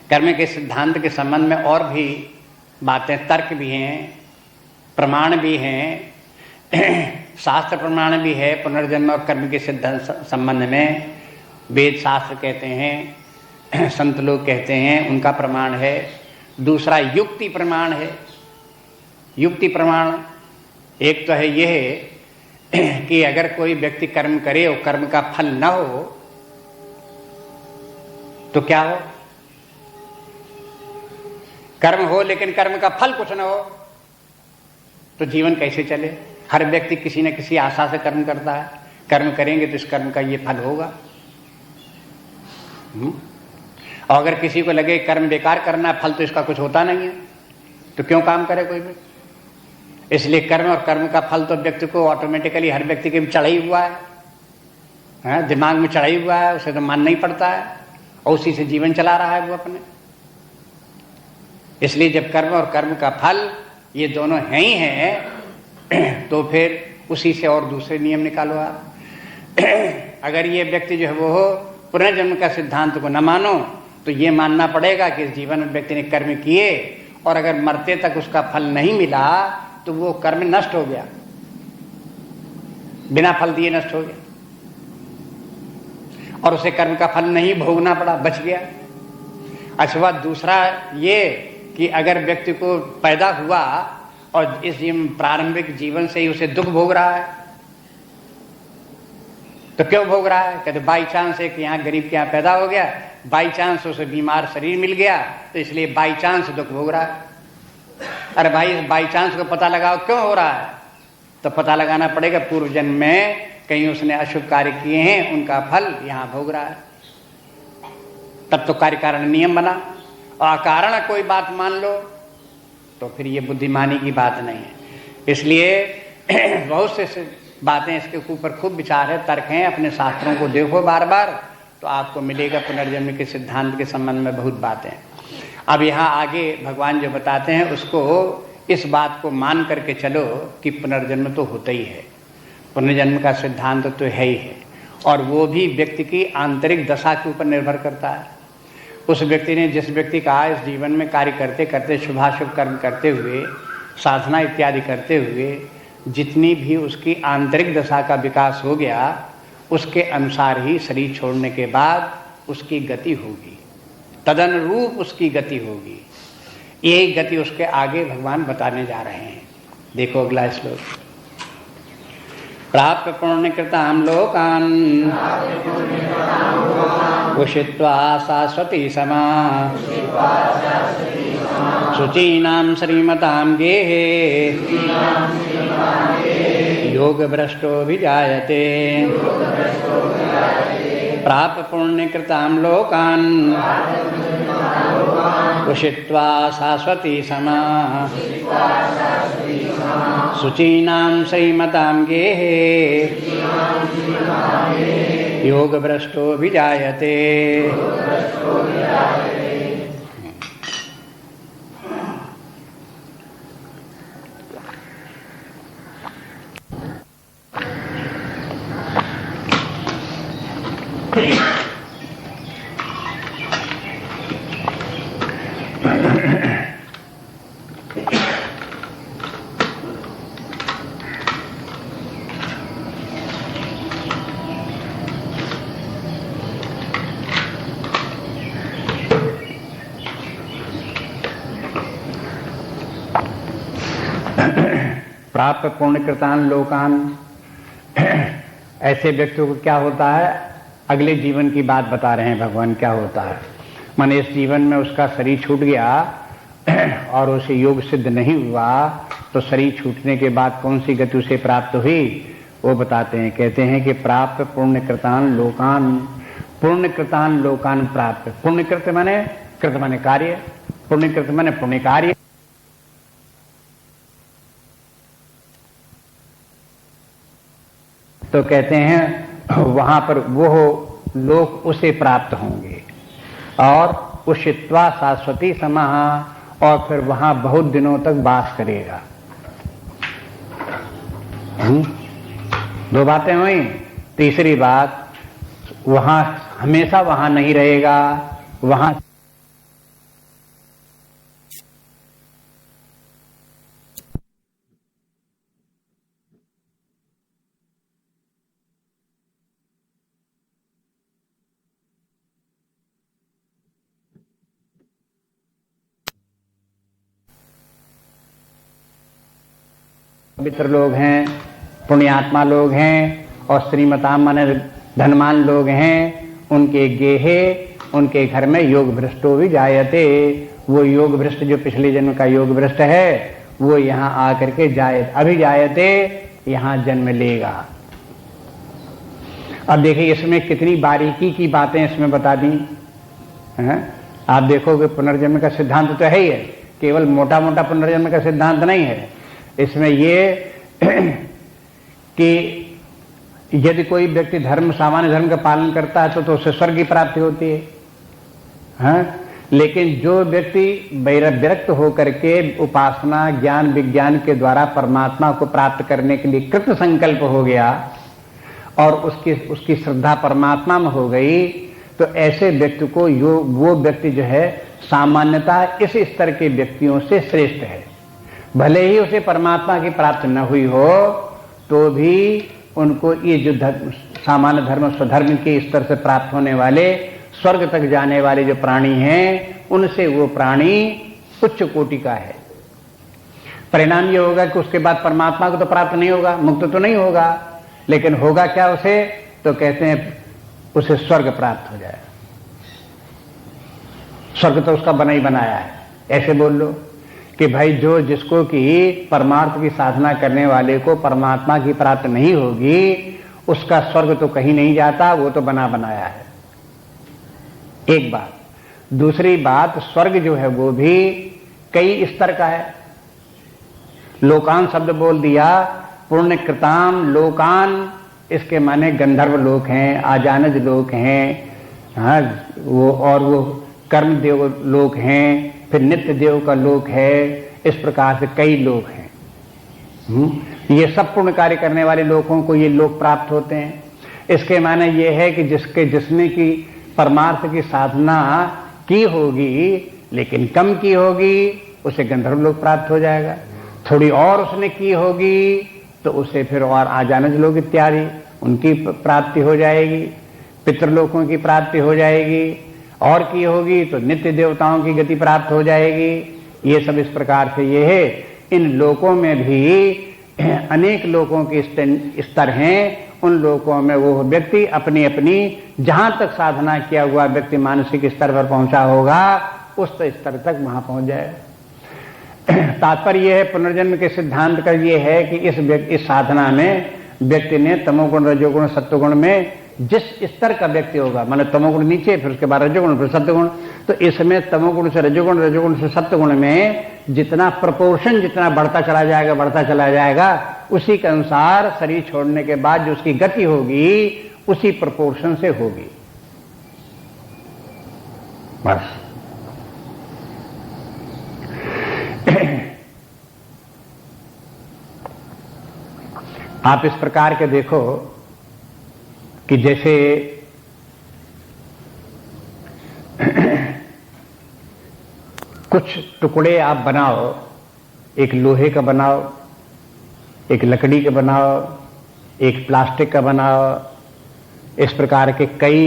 कर्म के सिद्धांत के संबंध में और भी बातें, तर्क भी हैं, प्रमाण भी हैं, शास्त्र प्रमाण भी है पुनर्जन्म और कर्म के सिद्धांत संबंध में। वेद शास्त्र कहते हैं, संत लोग कहते हैं, उनका प्रमाण है। दूसरा युक्ति प्रमाण है। युक्ति प्रमाण एक तो है यह कि अगर कोई व्यक्ति कर्म करे और कर्म का फल न हो तो क्या हो? कर्म हो लेकिन कर्म का फल कुछ न हो तो जीवन कैसे चले? हर व्यक्ति किसी न किसी आशा से कर्म करता है, कर्म करेंगे तो इस कर्म का ये फल होगा। और अगर किसी को लगे कर्म बेकार करना है, फल तो इसका कुछ होता नहीं है, तो क्यों काम करे कोई भी? इसलिए कर्म और कर्म का फल तो व्यक्ति को ऑटोमेटिकली हर व्यक्ति के चढ़ा ही हुआ है, दिमाग में चढ़ा ही हुआ है, उसे तो मानना ही पड़ता है और उसी से जीवन चला रहा है वो अपने। इसलिए जब कर्म और कर्म का फल ये दोनों हैं ही हैं तो फिर उसी से और दूसरे नियम निकालो आप। अगर ये व्यक्ति जो है वो पुनर्जन्म का सिद्धांत को न मानो तो ये मानना पड़ेगा कि इस जीवन में व्यक्ति ने कर्म किए और अगर मरते तक उसका फल नहीं मिला तो वो कर्म नष्ट हो गया, बिना फल दिए नष्ट हो गया और उसे कर्म का फल नहीं भोगना पड़ा, बच गया। अच्छा, दूसरा ये कि अगर व्यक्ति को पैदा हुआ और इस प्रारंभिक जीवन से ही उसे दुख भोग रहा है तो क्यों भोग रहा है? कहते बाई चांस एक यहाँ गरीब के यहाँ पैदा हो गया, बाई चांस उसे बीमार शरीर मिल गया तो इसलिए बाई चांस दुख भोग रहा है। अरे भाई, इस बाई चांस को पता लगाओ क्यों हो रहा है, तो पता लगाना पड़ेगा पूर्व जन्म में कहीं उसने अशुभ कार्य किए हैं, उनका फल यहाँ भोग रहा है। तब तो कार्य कारण नियम बना। और अकारण कोई बात मान लो तो फिर ये बुद्धिमानी की बात नहीं है। इसलिए बहुत से बातें इसके ऊपर खूब विचार है, तर्क हैं, अपने शास्त्रों को देखो बार बार तो आपको मिलेगा पुनर्जन्म के सिद्धांत के संबंध में बहुत बातें। अब यहाँ आगे भगवान जो बताते हैं उसको इस बात को मान करके चलो कि पुनर्जन्म तो होता ही है, पुनर्जन्म का सिद्धांत तो है ही है और वो भी व्यक्ति की आंतरिक दशा के ऊपर निर्भर करता है। उस व्यक्ति ने, जिस व्यक्ति का इस जीवन में कार्य करते करते शुभाशुभ कर्म करते हुए, साधना इत्यादि करते हुए जितनी भी उसकी आंतरिक दशा का विकास हो गया उसके अनुसार ही शरीर छोड़ने के बाद उसकी गति होगी, तदनुरूप उसकी गति होगी। यही गति उसके आगे भगवान बताने जा रहे हैं। देखो अगला श्लोक। प्राप्त पुण्यकृतां लोकान् उषित्वा शाश्वती समा शुचीनां श्रीमतां गेहे योगभ्रष्टोऽभिजायते। प्राप्त पुण्यकृतां लोकान् उषित्वा शाश्वती समा शुचीनां श्रीमतां गेहे योगभ्रष्टोऽभिजायते। प्राप्त पुण्यकृतान लोकान, ऐसे व्यक्तियों को क्या होता है, अगले जीवन की बात बता रहे हैं भगवान क्या होता है। माने इस जीवन में उसका शरीर छूट गया और उसे योग सिद्ध नहीं हुआ, तो शरीर छूटने के बाद कौन सी गति उसे प्राप्त हुई वो बताते हैं। कहते हैं कि प्राप्त पुण्यकृतान लोकान, पुण्यकृतान लोकान प्राप्त। पुण्यकृत माने, कृत माने कार्य, पुण्यकृत माने पुण्य कार्य। तो कहते हैं वहां पर वो लोग उसे प्राप्त होंगे और उषित्वा शाश्वती समाह, और फिर वहां बहुत दिनों तक वास करेगा। दो बातें हुई। तीसरी बात, वहां हमेशा वहां नहीं रहेगा, वहां पवित्र लोग हैं, पुण्यात्मा लोग हैं, और श्रीमताम माने धनवान लोग हैं, उनके गेहे, उनके घर में योग भ्रष्टो भी जायते। वो योग भ्रष्ट जो पिछले जन्म का योग भ्रष्ट है वो यहाँ आकर के अभी जायते, यहाँ जन्म लेगा। अब देखिए इसमें कितनी बारीकी की बातें इसमें बता दी हैं। आप देखोगे पुनर्जन्म का सिद्धांत तो है ही है, केवल मोटा मोटा पुनर्जन्म का सिद्धांत नहीं है। इसमें ये कि यदि कोई व्यक्ति धर्म, सामान्य धर्म का पालन करता है तो उसे स्वर्ग की प्राप्ति होती है, हाँ? लेकिन जो व्यक्ति विरक्त होकर के उपासना, ज्ञान, विज्ञान के द्वारा परमात्मा को प्राप्त करने के लिए कृत संकल्प हो गया और उसकी श्रद्धा परमात्मा में हो गई, तो ऐसे व्यक्ति को वो व्यक्ति जो है सामान्यतः इस स्तर के व्यक्तियों से श्रेष्ठ है। भले ही उसे परमात्मा की प्राप्ति न हुई हो तो भी उनको ये जो सामान्य धर्म, स्वधर्म के स्तर से प्राप्त होने वाले, स्वर्ग तक जाने वाले जो प्राणी हैं, उनसे वो प्राणी उच्च कोटि का है। परिणाम ये होगा कि उसके बाद परमात्मा को तो प्राप्त नहीं होगा, मुक्त तो नहीं होगा, लेकिन होगा क्या उसे, तो कहते हैं उसे स्वर्ग प्राप्त हो जाए। स्वर्ग तो उसका बना ही बनाया है। ऐसे बोल लो कि भाई जो जिसको कि परमार्थ की साधना करने वाले को परमात्मा की प्राप्ति नहीं होगी, उसका स्वर्ग तो कहीं नहीं जाता, वो तो बना बनाया है। एक बात। दूसरी बात, स्वर्ग जो है वो भी कई स्तर का है। लोकान शब्द बोल दिया, पुण्यकृताम लोकान, इसके माने गंधर्व लोक हैं, आजानज लोक हैं, हाँ, वो कर्म देव लोक हैं, फिर नित्य देव का लोक है, इस प्रकार से कई लोक हैं। ये सब पुण्य कार्य करने वाले लोगों को ये लोक प्राप्त होते हैं। इसके माने ये है कि जिसने की परमार्थ की साधना की होगी लेकिन कम की होगी, उसे गंधर्व लोक प्राप्त हो जाएगा। थोड़ी और उसने की होगी तो उसे फिर और आजानज लोक इत्यादि उनकी प्राप्ति हो जाएगी, पितृलोकों की प्राप्ति हो जाएगी, और की होगी तो नित्य देवताओं की गति प्राप्त हो जाएगी। ये सब इस प्रकार से ये है। इन लोकों में भी अनेक लोकों के स्तर हैं। उन लोकों में वो व्यक्ति अपनी अपनी जहां तक साधना किया हुआ व्यक्ति मानसिक स्तर पर पहुंचा होगा, उस स्तर तक वहां पहुंच जाए। तात्पर्य यह है पुनर्जन्म के सिद्धांत का ये है कि इस साधना में व्यक्ति ने तमोगुण, रजोगुण, सत्वगुण में जिस स्तर का व्यक्ति होगा, मतलब तमोगुण नीचे, फिर उसके बाद रजोगुण, फिर सत्वगुण, तो इसमें तमोगुण से रजोगुण, रजोगुण से सत्वगुण में जितना प्रपोर्शन जितना बढ़ता चला जाएगा, उसी के अनुसार शरीर छोड़ने के बाद जो उसकी गति होगी उसी प्रपोर्शन से होगी। बस आप इस प्रकार के देखो कि जैसे कुछ टुकड़े आप बनाओ, एक लोहे का बनाओ, एक लकड़ी का बनाओ, एक प्लास्टिक का बनाओ, इस प्रकार के कई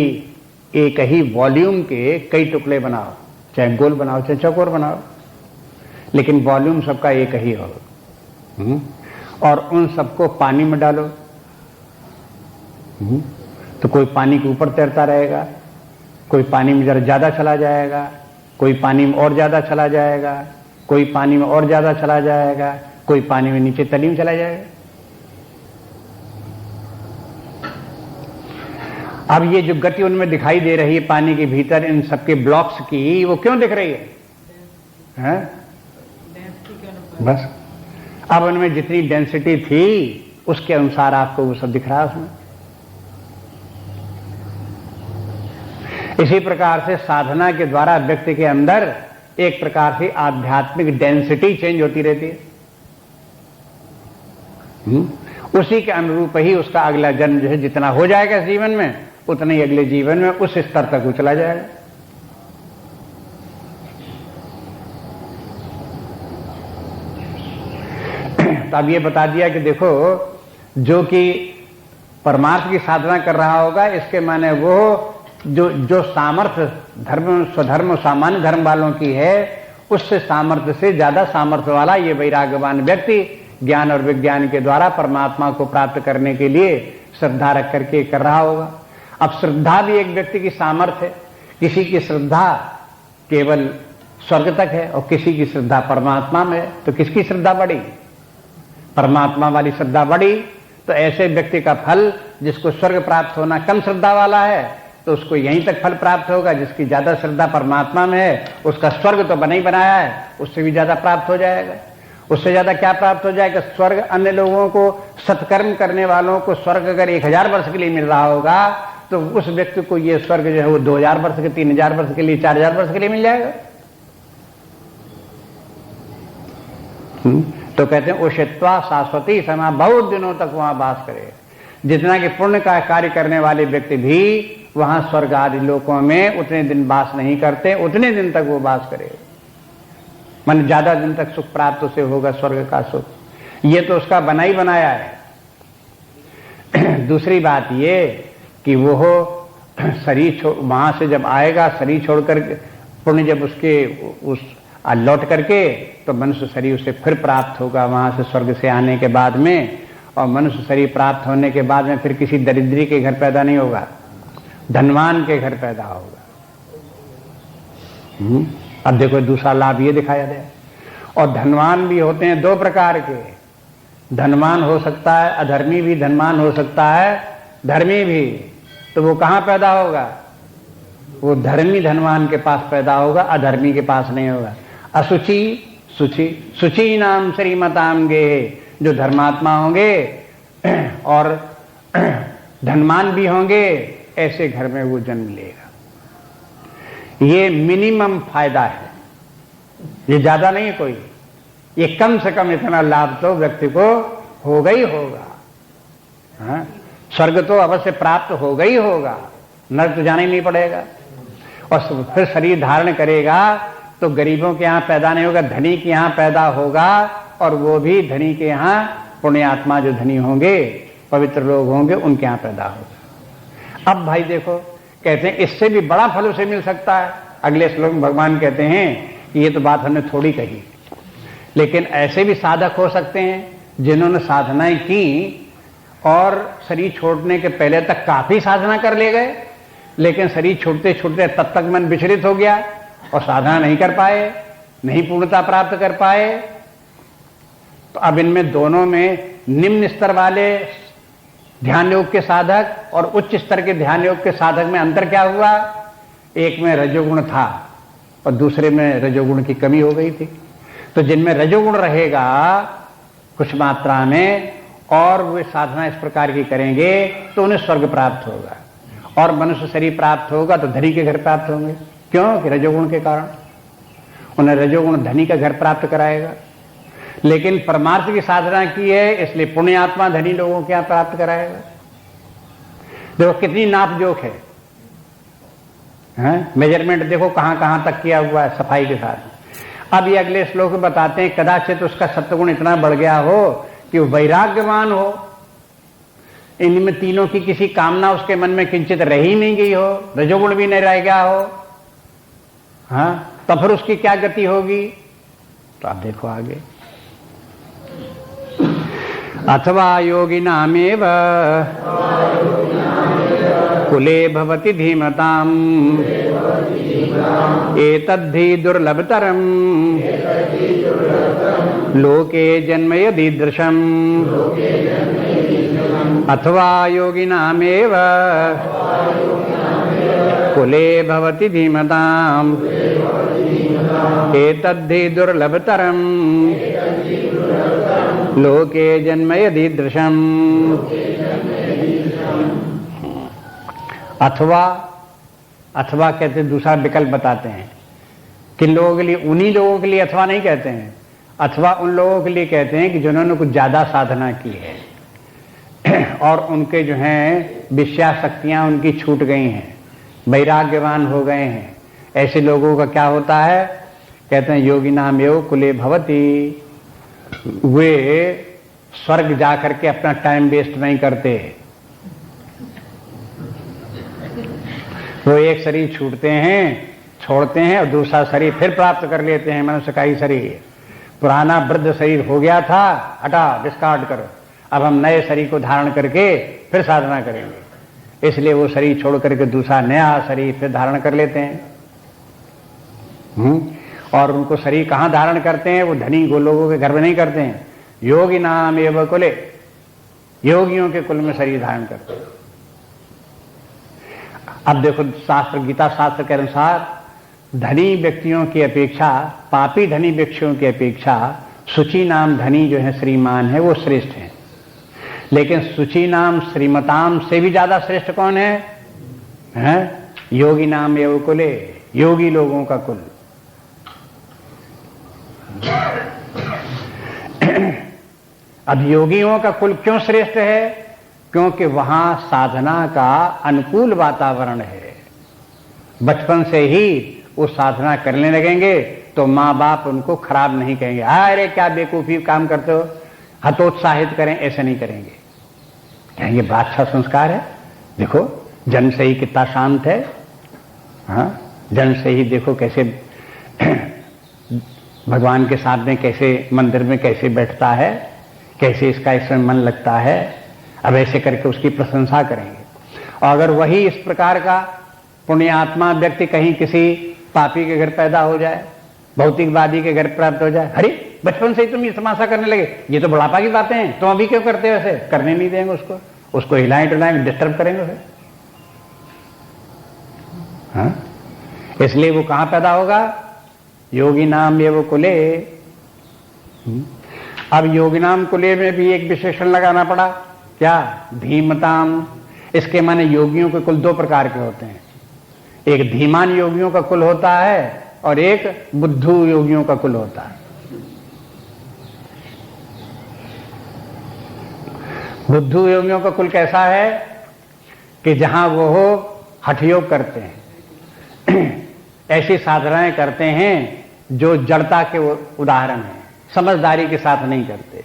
एक ही वॉल्यूम के कई टुकड़े बनाओ, चाहे गोल बनाओ चाहे चौकोर बनाओ, लेकिन वॉल्यूम सबका एक ही हो। और उन सबको पानी में डालो, तो कोई पानी के ऊपर तैरता रहेगा, कोई पानी में जरा ज्यादा चला जाएगा, कोई पानी में और ज्यादा चला जाएगा, कोई पानी में और ज्यादा चला जाएगा, कोई पानी में नीचे तली में चला जाएगा। अब ये जो गति उनमें दिखाई दे रही है पानी के भीतर इन सबके ब्लॉक्स की, वो क्यों दिख रही है? बस अब उनमें जितनी डेंसिटी थी उसके अनुसार आपको वो सब दिख रहा है उसमें। इसी प्रकार से साधना के द्वारा व्यक्ति के अंदर एक प्रकार से आध्यात्मिक डेंसिटी चेंज होती रहती है। उसी के अनुरूप ही उसका अगला जन्म जो है जितना हो जाएगा जीवन में, उतना ही अगले जीवन में उस स्तर तक वो चला जाएगा। तो अब ये बता दिया कि देखो, जो कि परमार्थ की साधना कर रहा होगा, इसके माने वो जो सामर्थ्य धर्म, स्वधर्म, सामान्य धर्म वालों की है, उससे सामर्थ्य से ज्यादा सामर्थ्य वाला ये वैराग्यवान व्यक्ति ज्ञान और विज्ञान के द्वारा परमात्मा को प्राप्त करने के लिए श्रद्धा रख करके कर रहा होगा। अब श्रद्धा भी एक व्यक्ति की सामर्थ्य है। किसी की श्रद्धा केवल स्वर्ग तक है और किसी की श्रद्धा परमात्मा में है। तो किसकी श्रद्धा बढ़ी? परमात्मा वाली श्रद्धा बढ़ी। तो ऐसे व्यक्ति का फल, जिसको स्वर्ग प्राप्त होना कम श्रद्धा वाला है, तो उसको यहीं तक फल प्राप्त होगा। जिसकी ज्यादा श्रद्धा परमात्मा में है, उसका स्वर्ग तो बना ही बनाया है, उससे भी ज्यादा प्राप्त हो जाएगा। उससे ज्यादा क्या प्राप्त हो जाएगा? स्वर्ग अन्य लोगों को, सत्कर्म करने वालों को स्वर्ग अगर 1000 वर्ष के लिए मिल रहा होगा, तो उस व्यक्ति को ये स्वर्ग जो है वो 2000 वर्ष के, 3000 वर्ष के लिए, 4000 वर्ष के लिए मिल जाएगा। तो कहते हैं उषित्वा शाश्वती समा, बहुत दिनों तक वहां वास करे। जितना कि पुण्य का कार्य करने वाले व्यक्ति भी वहां स्वर्ग आदि लोकों में उतने दिन वास नहीं करते, उतने दिन तक वो वास करे। मन ज्यादा दिन तक सुख प्राप्त उसे होगा, स्वर्ग का सुख। ये तो उसका बना ही बनाया है। दूसरी बात ये कि वो शरीर वहां से जब आएगा, शरीर छोड़कर पुण्य जब उसके उस लौट करके, तो मनुष्य शरीर उसे फिर प्राप्त होगा वहां से स्वर्ग से आने के बाद में। और मनुष्य शरीर प्राप्त होने के बाद में फिर किसी दरिद्री के घर पैदा नहीं होगा, धनवान के घर पैदा होगा। अब देखो दूसरा लाभ ये दिखाया गया। और धनवान भी होते हैं 2 प्रकार के। धनवान हो सकता है अधर्मी भी, धनवान हो सकता है धर्मी भी। तो वो कहां पैदा होगा? वो धर्मी धनवान के पास पैदा होगा, अधर्मी के पास नहीं होगा। असुचि सुचि, सुचि नाम श्रीमताम गे, जो धर्मात्मा होंगे और धनवान भी होंगे, ऐसे घर में वो जन्म लेगा। ये मिनिमम फायदा है, ये ज्यादा नहीं कोई। ये कम से कम इतना लाभ तो व्यक्ति को होगा ही होगा। हाँ? स्वर्ग तो अवश्य प्राप्त होगा ही होगा, नरक तो जाना ही नहीं पड़ेगा। और फिर शरीर धारण करेगा तो गरीबों के यहाँ पैदा नहीं होगा, धनी के यहाँ पैदा होगा। और वो भी धनी के यहाँ, पुण्यात्मा जो धनी होंगे, पवित्र लोग होंगे, उनके यहाँ पैदा होगा। अब भाई देखो, कहते हैं इससे भी बड़ा फल उसे मिल सकता है। अगले श्लोक में भगवान कहते हैं कि ये तो बात हमने थोड़ी कही, लेकिन ऐसे भी साधक हो सकते हैं जिन्होंने साधनाएं की और शरीर छोड़ने के पहले तक काफी साधना कर ले गए, लेकिन शरीर छूटते छूटते तब तक मन विचलित हो गया और साधना नहीं कर पाए, नहीं पूर्णता प्राप्त कर पाए। तो अब इनमें दोनों में निम्न स्तर वाले ध्यान योग के साधक और उच्च स्तर के ध्यान योग के साधक में अंतर क्या हुआ? एक में रजोगुण था और दूसरे में रजोगुण की कमी हो गई थी। तो जिनमें रजोगुण रहेगा कुछ मात्रा में और वे साधना इस प्रकार की करेंगे तो उन्हें स्वर्ग प्राप्त होगा, और मनुष्य शरीर प्राप्त होगा तो धनी के घर प्राप्त होंगे। क्यों? कि रजोगुण के कारण उन्हें रजोगुण धनी का घर प्राप्त कराएगा। लेकिन परमार्थ की साधना की है, इसलिए पुण्यात्मा धनी लोगों के यहां प्राप्त कराएगा। देखो कितनी नाप जोक है, मेजरमेंट देखो कहां कहां तक किया हुआ है सफाई के साथ। अब ये अगले श्लोक में बताते हैं कदाचित उसका सत्वगुण इतना बढ़ गया हो कि वो वैराग्यवान हो, इनमें तीनों की किसी कामना उसके मन में किंचित रह ही नहीं गई हो, रजोगुण भी नहीं रह गया हो, हाँ, तो फिर उसकी क्या गति होगी? तो आप देखो आगे। अथवा योगिनामेव कुले भवति धीमताम् एतद्धि दुर्लभतरम् लोके जन्म यदीदृशम् अथवा योगिनामेव कुले भवति धीमताम् एतद्धि दुर्लभतरम् लोके जन्म यदीदृशम्। अथवा अथवा कहते दूसरा विकल्प बताते हैं। किन लोगों के लिए? उन्हीं लोगों के लिए अथवा नहीं कहते हैं, अथवा उन लोगों के लिए कहते हैं कि जिन्होंने कुछ ज्यादा साधना की है और उनके जो हैं विषया शक्तियां उनकी छूट गई हैं, वैराग्यवान हो गए हैं। ऐसे लोगों का क्या होता है? कहते हैं योगिनाम एव कुले भवति। वे स्वर्ग जाकर के अपना टाइम वेस्ट नहीं करते। वो एक शरीर छूटते हैं, छोड़ते हैं और दूसरा शरीर फिर प्राप्त कर लेते हैं, मनुष्य का ही शरीर। पुराना वृद्ध शरीर हो गया था, हटा, डिस्कार्ड करो, अब हम नए शरीर को धारण करके फिर साधना करेंगे। इसलिए वो शरीर छोड़ करके दूसरा नया शरीर फिर धारण कर लेते हैं। और उनको शरीर कहाँ धारण करते हैं? वो धनी को लोगों के घर में नहीं करते हैं। योगी नाम एव कुले, योगियों के कुल में शरीर धारण करते हैं। अब देखो शास्त्र, गीता शास्त्र के अनुसार धनी व्यक्तियों की अपेक्षा, पापी धनी व्यक्तियों की अपेक्षा शुचि नाम धनी जो है श्रीमान है वो श्रेष्ठ है। लेकिन शुचि नाम श्रीमताम से भी ज्यादा श्रेष्ठ कौन है? योगी नाम एव कुले, योगी लोगों का कुल। अब योगियों का कुल क्यों श्रेष्ठ है? क्योंकि वहां साधना का अनुकूल वातावरण है। बचपन से ही वो साधना करने लगेंगे तो माँ बाप उनको खराब नहीं कहेंगे, अरे क्या बेवकूफी काम करते हो, हतोत्साहित करें, ऐसे नहीं करेंगे। कहेंगे बड़ा अच्छा संस्कार है, देखो जन्म से ही कितना शांत है, हाँ जन्म से ही देखो कैसे भगवान के साथ में, कैसे मंदिर में कैसे बैठता है, कैसे इसका इसमें मन लगता है। अब ऐसे करके उसकी प्रशंसा करेंगे। और अगर वही इस प्रकार का पुण्यात्मा व्यक्ति कहीं किसी पापी के घर पैदा हो जाए, भौतिकवादी के घर प्राप्त हो जाए, अरे बचपन से ही तुम ये तमाशा करने लगे, ये तो बुढ़ापा की बातें हैं, तुम अभी क्यों करते हो? ऐसे करने नहीं देंगे उसको हिलाएं डुलाएं, डिस्टर्ब करेंगे उसे। हाँ, इसलिए वो कहां पैदा होगा? योगी नाम ये वो कुले। अब योगी नाम कुले में भी एक विशेषण लगाना पड़ा, क्या? धीमताम। इसके माने योगियों के कुल दो प्रकार के होते हैं। एक धीमान योगियों का कुल होता है और एक बुद्धू योगियों का कुल होता है। बुद्धू योगियों का कुल कैसा है कि जहां वो हठ योग करते हैं, ऐसी साधनाएं करते हैं जो जड़ता के उदाहरण हैं, समझदारी के साथ नहीं करते,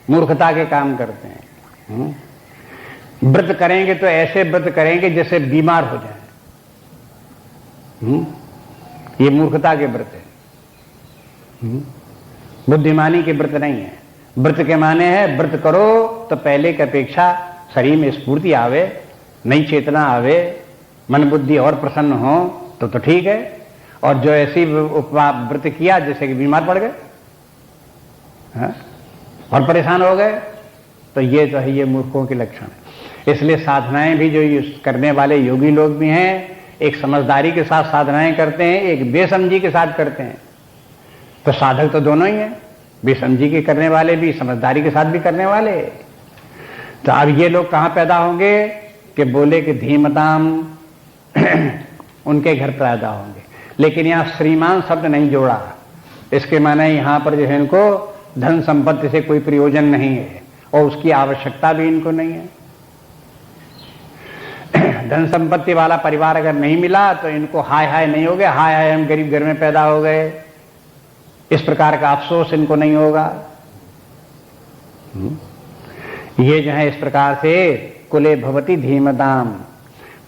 मूर्खता के काम करते हैं। व्रत करेंगे तो ऐसे व्रत करेंगे जैसे बीमार हो जाए, ये मूर्खता के व्रत है, बुद्धिमानी के व्रत नहीं है। व्रत के माने है व्रत करो तो पहले की अपेक्षा शरीर में स्फूर्ति आवे, नई चेतना आवे, मन बुद्धि और प्रसन्न हो तो ठीक है। और जो ऐसी व्रत किया जैसे कि बीमार पड़ गए और परेशान हो गए, तो ये जो है ये मूर्खों के लक्षण है। इसलिए साधनाएं भी जो करने वाले योगी लोग भी हैं, एक समझदारी के साथ साधनाएं करते हैं, एक बेसमझी के साथ करते हैं। तो साधक तो दोनों ही हैं, बेसमझी के करने वाले भी, समझदारी के साथ भी करने वाले। तो अब ये लोग कहां पैदा होंगे कि बोले कि धीमताम उनके घर पैदा होंगे। लेकिन यहां श्रीमान शब्द नहीं जोड़ा, इसके माने यहां पर जो है इनको धन संपत्ति से कोई प्रयोजन नहीं है और उसकी आवश्यकता भी इनको नहीं है। धन संपत्ति वाला परिवार अगर नहीं मिला तो इनको हाय हाय नहीं हो गया, हाय हाय हम गरीब घर में पैदा हो गए, इस प्रकार का अफसोस इनको नहीं होगा। ये जो है इस प्रकार से कुले भवति धीमताम।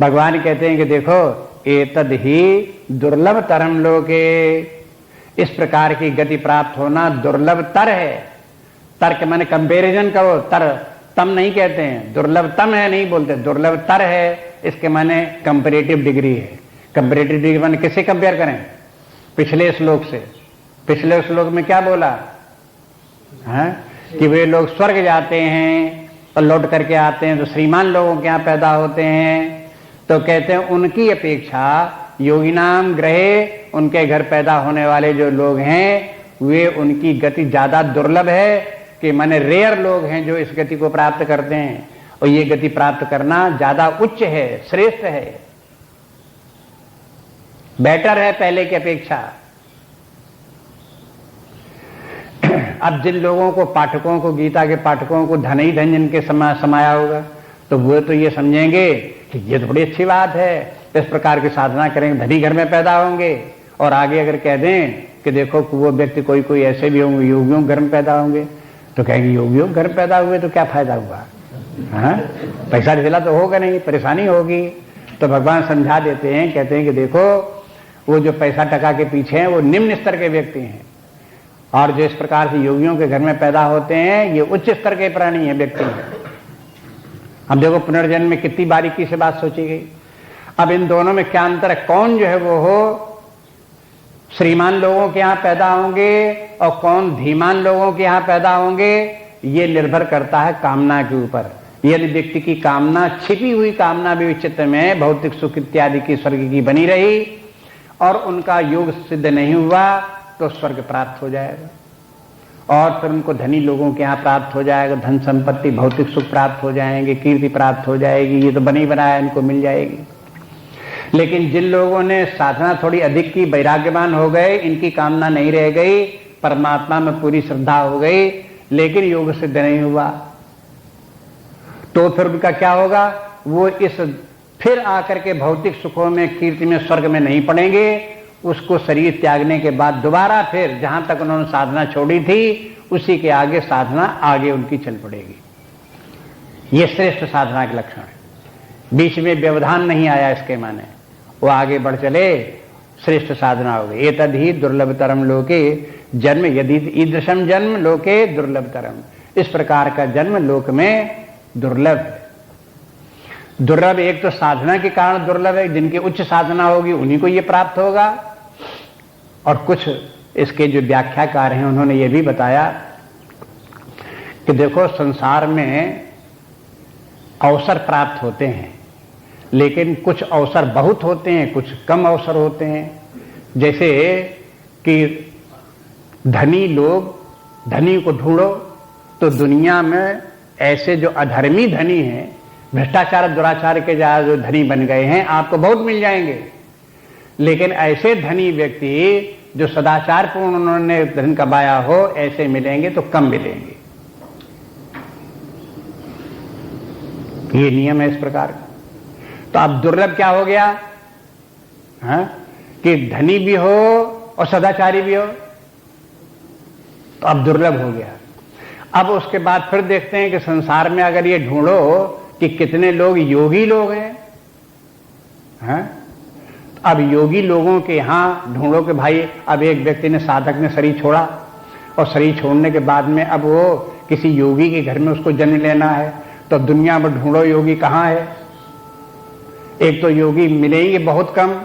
भगवान कहते हैं कि देखो एतद ही दुर्लभ तरम लोके, इस प्रकार की गति प्राप्त होना दुर्लभ तर है। तर्क माने कंपैरिजन करो, तम नहीं कहते हैं, दुर्लभतम है नहीं बोलते, दुर्लभतर है, इसके माने कंपैरेटिव डिग्री है। कंपैरेटिव डिग्री माने किससे कंपेयर करें? पिछले श्लोक से। पिछले श्लोक में क्या बोला है कि वे लोग स्वर्ग जाते हैं और लौट करके आते हैं तो श्रीमान लोगों के यहाँ पैदा होते हैं, तो कहते हैं उनकी अपेक्षा योगिनाम ग्रहे, उनके घर पैदा होने वाले जो लोग हैं वे उनकी गति ज्यादा दुर्लभ है, कि माने रेयर लोग हैं जो इस गति को प्राप्त करते हैं, और ये गति प्राप्त करना ज्यादा उच्च है, श्रेष्ठ है, बेटर है पहले की अपेक्षा। अब जिन लोगों को, पाठकों को, गीता के पाठकों को धन ही धन जिनके समाया होगा, तो वो तो ये समझेंगे कि ये तो बड़ी अच्छी बात है, इस प्रकार की साधना करेंगे धनी घर में पैदा होंगे। और आगे अगर कह दें कि देखो वो व्यक्ति कोई ऐसे भी होंगे योगियों घर में पैदा होंगे, तो कहेंगे योगियों घर में पैदा हुए तो क्या फायदा हुआ, हाँ पैसा रिजला तो होगा नहीं, परेशानी होगी। तो भगवान समझा देते हैं, कहते हैं कि देखो वो जो पैसा टका के पीछे हैं वो निम्न स्तर के व्यक्ति हैं, और जो इस प्रकार से योगियों के घर में पैदा होते हैं ये उच्च स्तर के प्राणी हैं, व्यक्ति हैं। अब देखो पुनर्जन्म में कितनी बारीकी से बात सोची गई। अब इन दोनों में क्या अंतर है? कौन जो है वो हो श्रीमान लोगों के यहाँ पैदा होंगे और कौन धीमान लोगों के यहाँ पैदा होंगे, ये निर्भर करता है कामना के ऊपर। यदि व्यक्ति की कामना, छिपी हुई कामना भी चित्त में भौतिक सुख इत्यादि की स्वर्ग की बनी रही और उनका योग सिद्ध नहीं हुआ, तो स्वर्ग प्राप्त हो जाएगा, और फिर उनको धनी लोगों के यहाँ प्राप्त हो जाएगा, धन संपत्ति भौतिक सुख प्राप्त हो जाएंगे, कीर्ति प्राप्त हो जाएगी, ये तो बनी बनाया इनको मिल जाएगी। लेकिन जिन लोगों ने साधना थोड़ी अधिक की, वैराग्यवान हो गए, इनकी कामना नहीं रह गई, परमात्मा में पूरी श्रद्धा हो गई, लेकिन योग सिद्ध नहीं हुआ, तो फिर उनका क्या होगा? वो इस फिर आकर के भौतिक सुखों में, कीर्ति में, स्वर्ग में नहीं पड़ेंगे। उसको शरीर त्यागने के बाद दोबारा फिर जहां तक उन्होंने साधना छोड़ी थी उसी के आगे साधना आगे उनकी चल पड़ेगी। ये श्रेष्ठ साधना के लक्षण है। बीच में व्यवधान नहीं आया, इसके माने वो आगे बढ़ चले, श्रेष्ठ साधना हो गई। एतद ही दुर्लभतरम लोके जन्म, यदि ईदृशम जन्म लोके दुर्लभतरम, इस प्रकार का जन्म लोक में दुर्लभ है। दुर्लभ एक तो साधना के कारण दुर्लभ है, जिनकी उच्च साधना होगी उन्हीं को ये प्राप्त होगा। और कुछ इसके जो व्याख्याकार हैं उन्होंने ये भी बताया कि देखो संसार में अवसर प्राप्त होते हैं, लेकिन कुछ अवसर बहुत होते हैं, कुछ कम अवसर होते हैं। जैसे कि धनी लोग, धनी को ढूंढो तो दुनिया में ऐसे जो अधर्मी धनी हैं, भ्रष्टाचार दुराचार के जो धनी बन गए हैं, आपको बहुत मिल जाएंगे। लेकिन ऐसे धनी व्यक्ति जो सदाचार पूर्ण उन्होंने धन कमाया हो, ऐसे मिलेंगे तो कम मिलेंगे। ये नियम है इस प्रकार का। तो अब दुर्लभ क्या हो गया? हाँ? कि धनी भी हो और सदाचारी भी हो, तो अब दुर्लभ हो गया। अब उसके बाद फिर देखते हैं कि संसार में अगर ये ढूंढो कि कितने लोग योगी लोग हैं, हाँ? अब योगी लोगों के यहां ढूंढो कि भाई अब एक व्यक्ति ने, साधक ने शरीर छोड़ा, और शरीर छोड़ने के बाद में अब वो किसी योगी के घर में उसको जन्म लेना है, तो दुनिया में ढूंढो योगी कहाँ है? एक तो योगी मिलेंगे बहुत कम,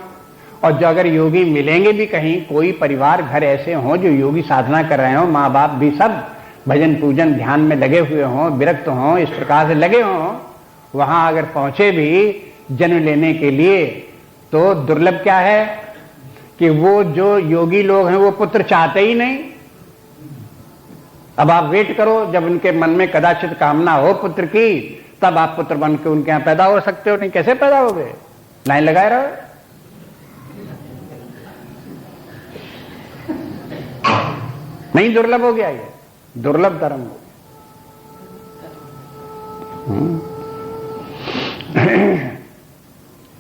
और जो अगर योगी मिलेंगे भी कहीं, कोई परिवार घर ऐसे हों जो योगी साधना कर रहे हों, माँ बाप भी सब भजन पूजन ध्यान में लगे हुए हों, विरक्त हों, इस प्रकार से लगे हों, वहां अगर पहुंचे भी जन्म लेने के लिए, तो दुर्लभ क्या है कि वो जो योगी लोग हैं वो पुत्र चाहते ही नहीं। अब आप वेट करो, जब उनके मन में कदाचित कामना हो पुत्र की, तब आप पुत्र बन के उनके यहां पैदा हो सकते हो। नहीं, कैसे पैदा हो गए? लाइन लगाए रहो। नहीं, दुर्लभ हो गया, ये दुर्लभ धर्म हो।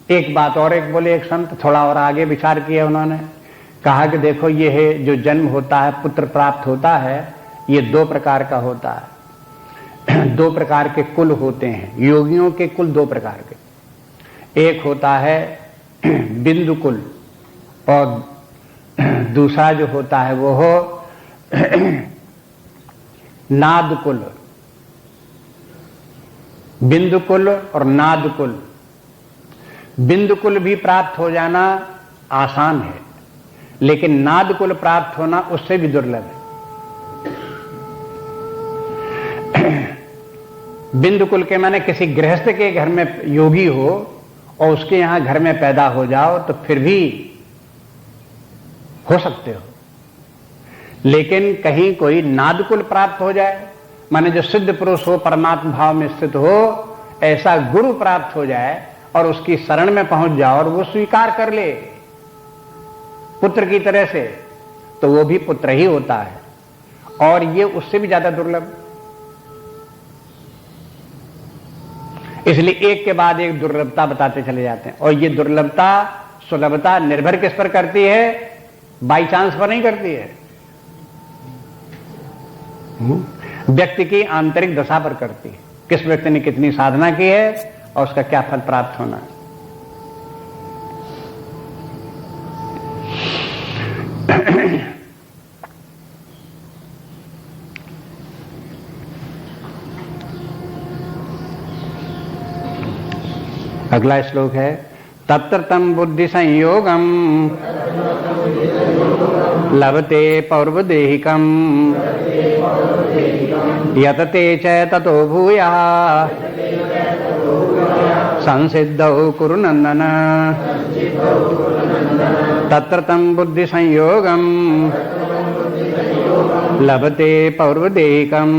एक बात और एक बोले, एक संत थोड़ा और आगे विचार किया, उन्होंने कहा कि देखो ये है जो जन्म होता है, पुत्र प्राप्त होता है, ये दो प्रकार का होता है। दो प्रकार के कुल होते हैं, योगियों के कुल दो प्रकार के। एक होता है बिंदु कुल, और दूसरा जो होता है वो हो नादकुल, बिंदुकुल और नादकुल। बिंदुकुल भी प्राप्त हो जाना आसान है, लेकिन नादकुल प्राप्त होना उससे भी दुर्लभ है। बिंदुकुल के माने किसी गृहस्थ के घर में योगी हो और उसके यहां घर में पैदा हो जाओ तो फिर भी हो सकते हो, लेकिन कहीं कोई नादकुल प्राप्त हो जाए, माने जो सिद्ध पुरुष हो, परमात्मा भाव में स्थित हो, ऐसा गुरु प्राप्त हो जाए और उसकी शरण में पहुंच जाओ और वो स्वीकार कर ले पुत्र की तरह से, तो वो भी पुत्र ही होता है, और ये उससे भी ज्यादा दुर्लभ। इसलिए एक के बाद एक दुर्लभता बताते चले जाते हैं, और ये दुर्लभता सुलभता निर्भर किस पर करती है? बाई चांस पर नहीं करती है, व्यक्ति की आंतरिक दशा पर करती है। किस व्यक्ति ने कितनी साधना की है और उसका क्या फल प्राप्त होना है। अगला श्लोक है तत्र तम बुद्धि संयोगम लभते पौर्वदेहिकम यतते च ततो भूयः संसिद्धौ कुरु नंदन। तत्र तम बुद्धि संयोगम लभते पौर्वदेहिकम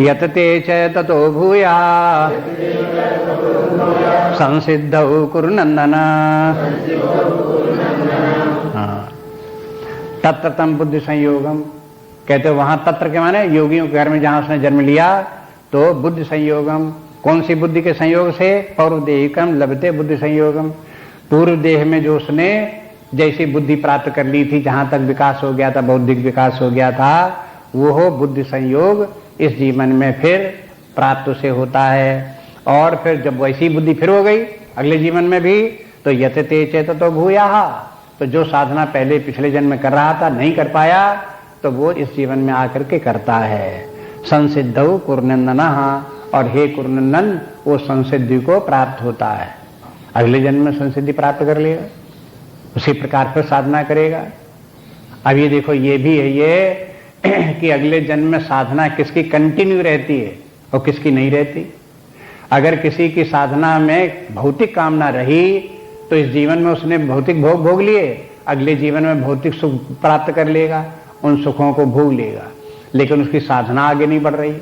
यतते च ततो भूयः संसिद्धौ कुरु नंदन। तत्र तम बुद्धि संयोगम कहते वहां तत्र के माने योगियों के घर में जहां उसने जन्म लिया, तो बुद्धि संयोगम कौन सी बुद्धि के संयोग से? पौर्वदेहिकम लभते बुद्धि संयोगम, पूर्व देह में जो उसने जैसी बुद्धि प्राप्त कर ली थी, जहां तक विकास हो गया था, बौद्धिक विकास हो गया था, वो बुद्धि संयोग इस जीवन में फिर प्राप्त उसे होता है। और फिर जब वैसी बुद्धि फिर हो गई अगले जीवन में भी, तो यतते चेत तो भूयाः, तो जो साधना पहले पिछले जन्म में कर रहा था नहीं कर पाया, तो वो इस जीवन में आकर के करता है। संसिद्धौ कुरुनंदनः, और हे कुरुनंदन वो संसिद्धि को प्राप्त होता है, अगले जन्म में संसिद्धि प्राप्त कर लेगा, उसी प्रकार फिर साधना करेगा। अब ये देखो ये भी है ये कि अगले जन्म में साधना किसकी कंटिन्यू रहती है और किसकी नहीं रहती। अगर किसी की साधना में भौतिक कामना रही तो इस जीवन में उसने भौतिक भोग भोग लिए, अगले जीवन में भौतिक सुख प्राप्त कर लेगा, उन सुखों को भोग लेगा, लेकिन उसकी साधना आगे नहीं बढ़ रही।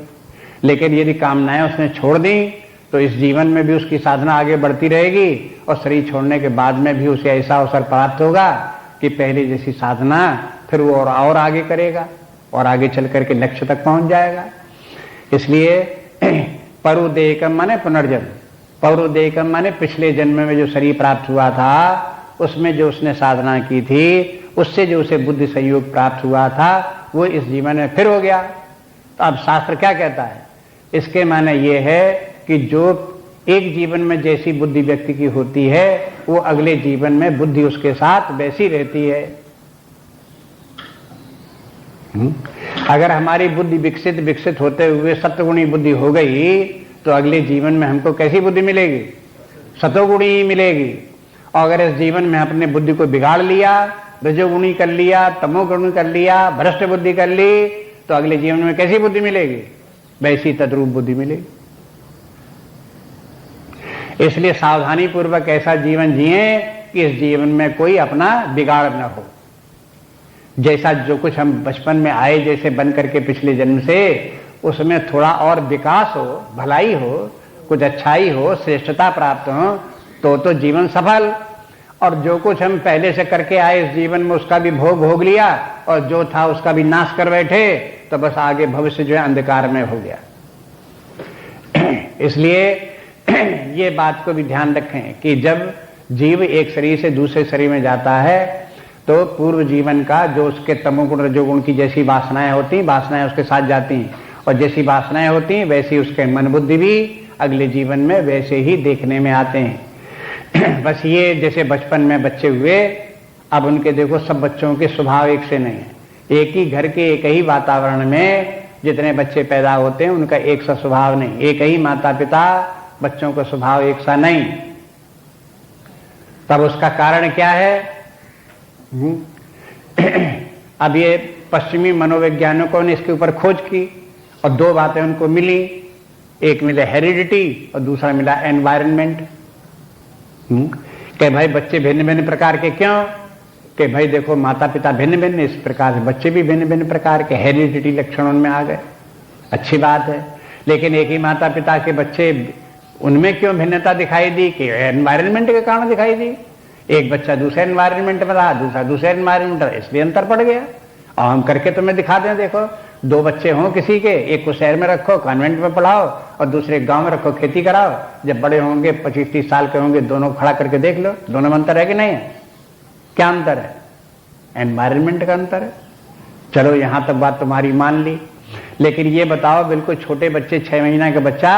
लेकिन यदि कामनाएं उसने छोड़ दी तो इस जीवन में भी उसकी साधना आगे बढ़ती रहेगी, और शरीर छोड़ने के बाद में भी उसे ऐसा अवसर प्राप्त होगा कि पहले जैसी साधना फिर वो और आगे करेगा और आगे चल करके लक्ष्य तक पहुंच जाएगा। इसलिए पौर्वदेहिकम माने पुनर्जन्म, पौर्वदेहिकम माने पिछले जन्म में जो शरीर प्राप्त हुआ था उसमें जो उसने साधना की थी, उससे जो उसे बुद्धि संयोग प्राप्त हुआ था, वो इस जीवन में फिर हो गया। तो अब शास्त्र क्या कहता है? इसके माने ये है कि जो एक जीवन में जैसी बुद्धि व्यक्ति की होती है, वो अगले जीवन में बुद्धि उसके साथ वैसी रहती है। अगर हमारी बुद्धि विकसित होते हुए सत्वगुणी बुद्धि हो गई, तो अगले जीवन में हमको कैसी बुद्धि मिलेगी? सतोगुणी ही मिलेगी। और अगर इस जीवन में अपने बुद्धि को बिगाड़ लिया, रजोगुणी कर लिया, तमोगुणी कर लिया, भ्रष्ट बुद्धि कर ली, तो अगले जीवन में कैसी बुद्धि मिलेगी? वैसी तद्रूप बुद्धि मिलेगी। इसलिए सावधानी पूर्वक ऐसा जीवन जिए कि इस जीवन में कोई अपना बिगाड़ न हो। जैसा जो कुछ हम बचपन में आए जैसे बन करके पिछले जन्म से, उसमें थोड़ा और विकास हो, भलाई हो, कुछ अच्छाई हो, श्रेष्ठता प्राप्त हो, तो जीवन सफल। और जो कुछ हम पहले से करके आए इस जीवन में उसका भी भोग लिया, और जो था उसका भी नाश कर बैठे, तो बस आगे भविष्य जो है अंधकार में हो गया। इसलिए ये बात को भी ध्यान रखें कि जब जीव एक शरीर से दूसरे शरीर में जाता है, तो पूर्व जीवन का जो उसके तमोगुण रजोगुण की जैसी वासनाएं होती, वासनाएं उसके साथ जाती हैं, और जैसी वासनाएं होती हैं वैसी उसके मन बुद्धि भी अगले जीवन में वैसे ही देखने में आते हैं। बस ये जैसे बचपन में बच्चे हुए, अब उनके देखो सब बच्चों के स्वभाव एक से नहीं है। एक ही घर के एक ही वातावरण में जितने बच्चे पैदा होते हैं उनका एक सा स्वभाव नहीं, एक ही माता पिता, बच्चों का स्वभाव एक सा नहीं। तब उसका कारण क्या है? अब ये पश्चिमी मनोवैज्ञानिकों ने इसके ऊपर खोज की और दो बातें उनको मिली, एक मिला हेरिडिटी और दूसरा मिला एनवायरनमेंट। कि भाई बच्चे भिन्न भिन्न प्रकार के क्यों? कि भाई देखो माता पिता भिन्न भिन्न, इस प्रकार से बच्चे भी भिन्न भिन्न प्रकार के, हेरिडिटी लक्षण उनमें आ गए, अच्छी बात है। लेकिन एक ही माता पिता के बच्चे, उनमें क्यों भिन्नता दिखाई दी? कि एनवायरनमेंट के कारण दिखाई दी। एक बच्चा दूसरे एनवायरनमेंट में रहा, दूसरा दूसरे एनवायरनमेंट में, इसलिए अंतर पड़ गया। और हम करके तुम्हें दिखा दें, देखो दो बच्चे हों किसी के, एक को शहर में रखो कॉन्वेंट में पढ़ाओ और दूसरे गांव में रखो खेती कराओ, जब बड़े होंगे 25-30 साल के होंगे, दोनों खड़ा करके देख लो, दोनों में अंतर है कि नहीं है? क्या अंतर है? एनवायरनमेंट का अंतर है। चलो यहां तक बात तुम्हारी मान ली, लेकिन ये बताओ बिल्कुल छोटे बच्चे, 6 महीना का बच्चा,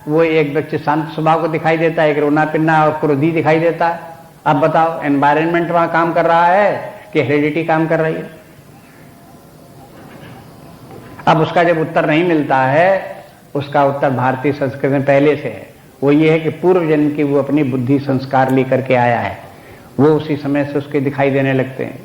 वो एक बच्चे शांत स्वभाव को दिखाई देता है, एक रोना पिन्ना और क्रोधी दिखाई देता है। अब बताओ एनवायरनमेंट वहां काम कर रहा है कि हेरिडिटी काम कर रही है? अब उसका जब उत्तर नहीं मिलता है, उसका उत्तर भारतीय संस्कृति में पहले से है। वो ये है कि पूर्व जन्म की वो अपनी बुद्धि संस्कार लेकर के आया है, वो उसी समय से उसके दिखाई देने लगते हैं।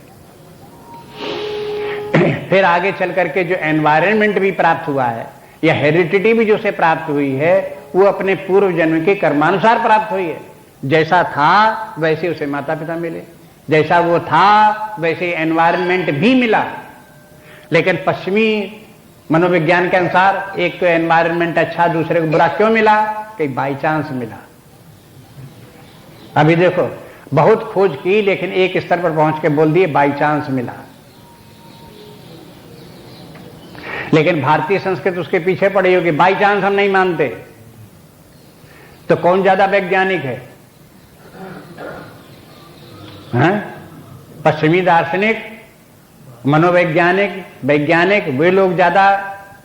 फिर आगे चल करके जो एनवायरनमेंट भी प्राप्त हुआ है या हेरिडिटी भी जो से प्राप्त हुई है, वो अपने पूर्व जन्म के कर्मानुसार प्राप्त हुई है। जैसा था वैसे उसे माता पिता मिले, जैसा वो था वैसे एनवायरनमेंट भी मिला। लेकिन पश्चिमी मनोविज्ञान के अनुसार एक तो एनवायरनमेंट अच्छा, दूसरे को बुरा क्यों मिला? कि बाई चांस मिला। अभी देखो बहुत खोज की, लेकिन एक स्तर पर पहुंच के बोल दिए बाई चांस मिला। लेकिन भारतीय संस्कृति उसके पीछे पड़ी होगी, बाई चांस हम नहीं मानते। तो कौन ज्यादा वैज्ञानिक है? पश्चिमी दार्शनिक, मनोवैज्ञानिक, वैज्ञानिक, वे लोग ज्यादा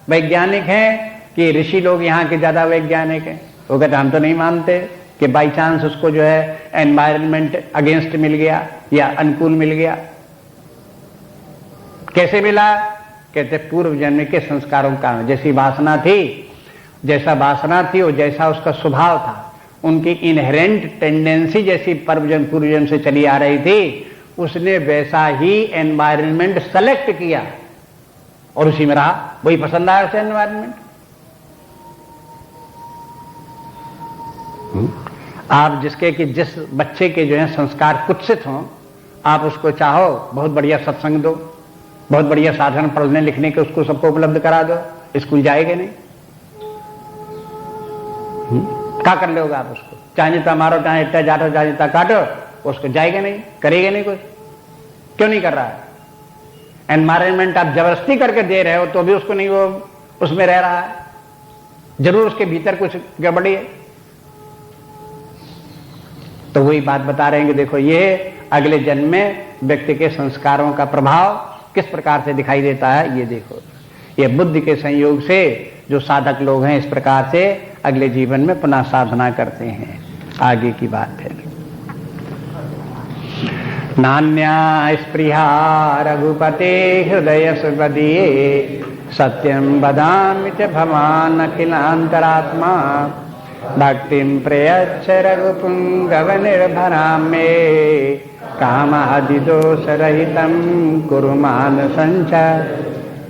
वैज्ञानिक हैं कि ऋषि लोग यहाँ के ज्यादा वैज्ञानिक हैं? वो कहते हम तो नहीं मानते कि बाई चांस उसको जो है एनवायरनमेंट अगेंस्ट मिल गया या अनुकूल मिल गया। कैसे मिला? कहते पूर्व जन्म के संस्कारों का, जैसी वासना थी, जैसा वासना थी और जैसा उसका स्वभाव था, उनकी इनहेरेंट टेंडेंसी जैसी पूर्व जन्म से चली आ रही थी, उसने वैसा ही एनवायरनमेंट सेलेक्ट किया और उसी में रहा, वही पसंद आया उसे एनवायरनमेंट। आप जिसके कि जिस बच्चे के जो है संस्कार कुत्सित हों, आप उसको चाहो बहुत बढ़िया सत्संग दो, बहुत बढ़िया साधन पढ़ने लिखने के उसको सबको उपलब्ध करा दो, स्कूल जाएगा नहीं। क्या कर लोगे आप उसको? चाहे जितना मारो, चाहे इतना जाटो, चाहे जितना काटो, उसको जाएगा नहीं, करेगा नहीं कुछ। क्यों नहीं कर रहा है? एनवायरनमेंट आप जबरदस्ती करके दे रहे हो तो भी उसको नहीं, वो उसमें रह रहा है, जरूर उसके भीतर कुछ गड़बड़ी है। तो वही बात बता रहे हैं कि देखो ये अगले जन्म में व्यक्ति के संस्कारों का प्रभाव किस प्रकार से दिखाई देता है। ये देखो, ये बुद्धि के संयोग से जो साधक लोग हैं इस प्रकार से अगले जीवन में पुनः साधना करते हैं। आगे की बात है। नान्या स्पृहा रघुपते हृदय सुपदीये, सत्यं वदामि च भवान् अखिलान्तरात्मा, भक्तिं प्रयच्छ रघुपुंगव निर्भरां मे, कामादिदोषरहितं कुरु मानसञ्च।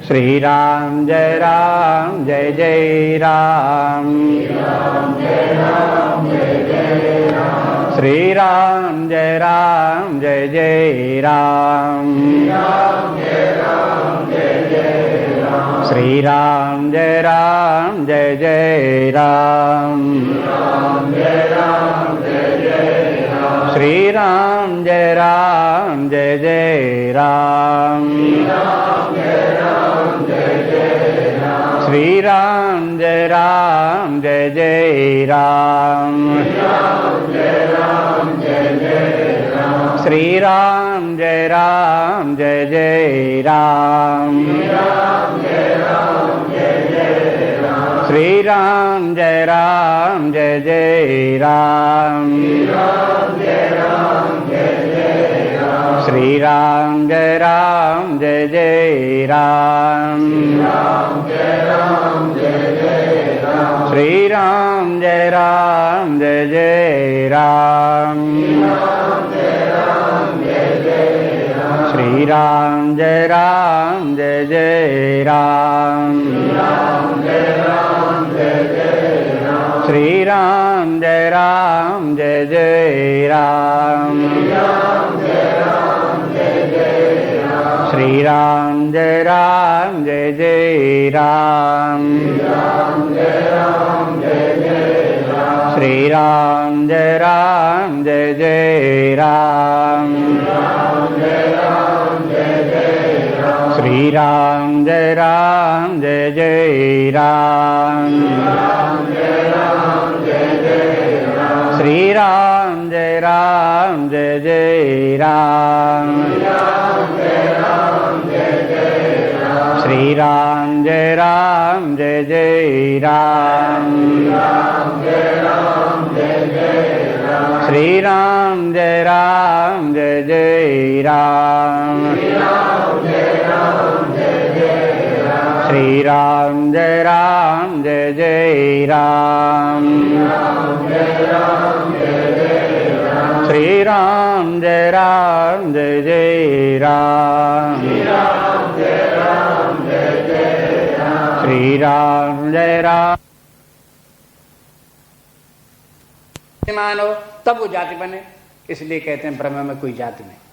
श्री राम जय राम जय जय राम, श्री राम जय राम जय जय राम, श्री राम जय राम जय जय राम, श्री राम जय राम जय जय राम, श्री राम जय राम जय जय राम, श्री राम जय राम जय जय राम, श्री राम जय राम जय जय राम, श्री राम जय जय राम। श्री राम जय जय राम। श्री राम जय जय राम। श्री राम जय जय राम। श्री राम जय जय राम। श्री राम जय जय राम। श्री राम जय जय राम। श्री राम जय जय राम। श्री राम जय जय राम। श्री राम जय जय राम। श्री राम जय जय राम। श्री राम जय जय राम। श्री राम जय राम मानो तब वो जाति बने, इसलिए कहते हैं ब्रह्म में कोई जाति नहीं।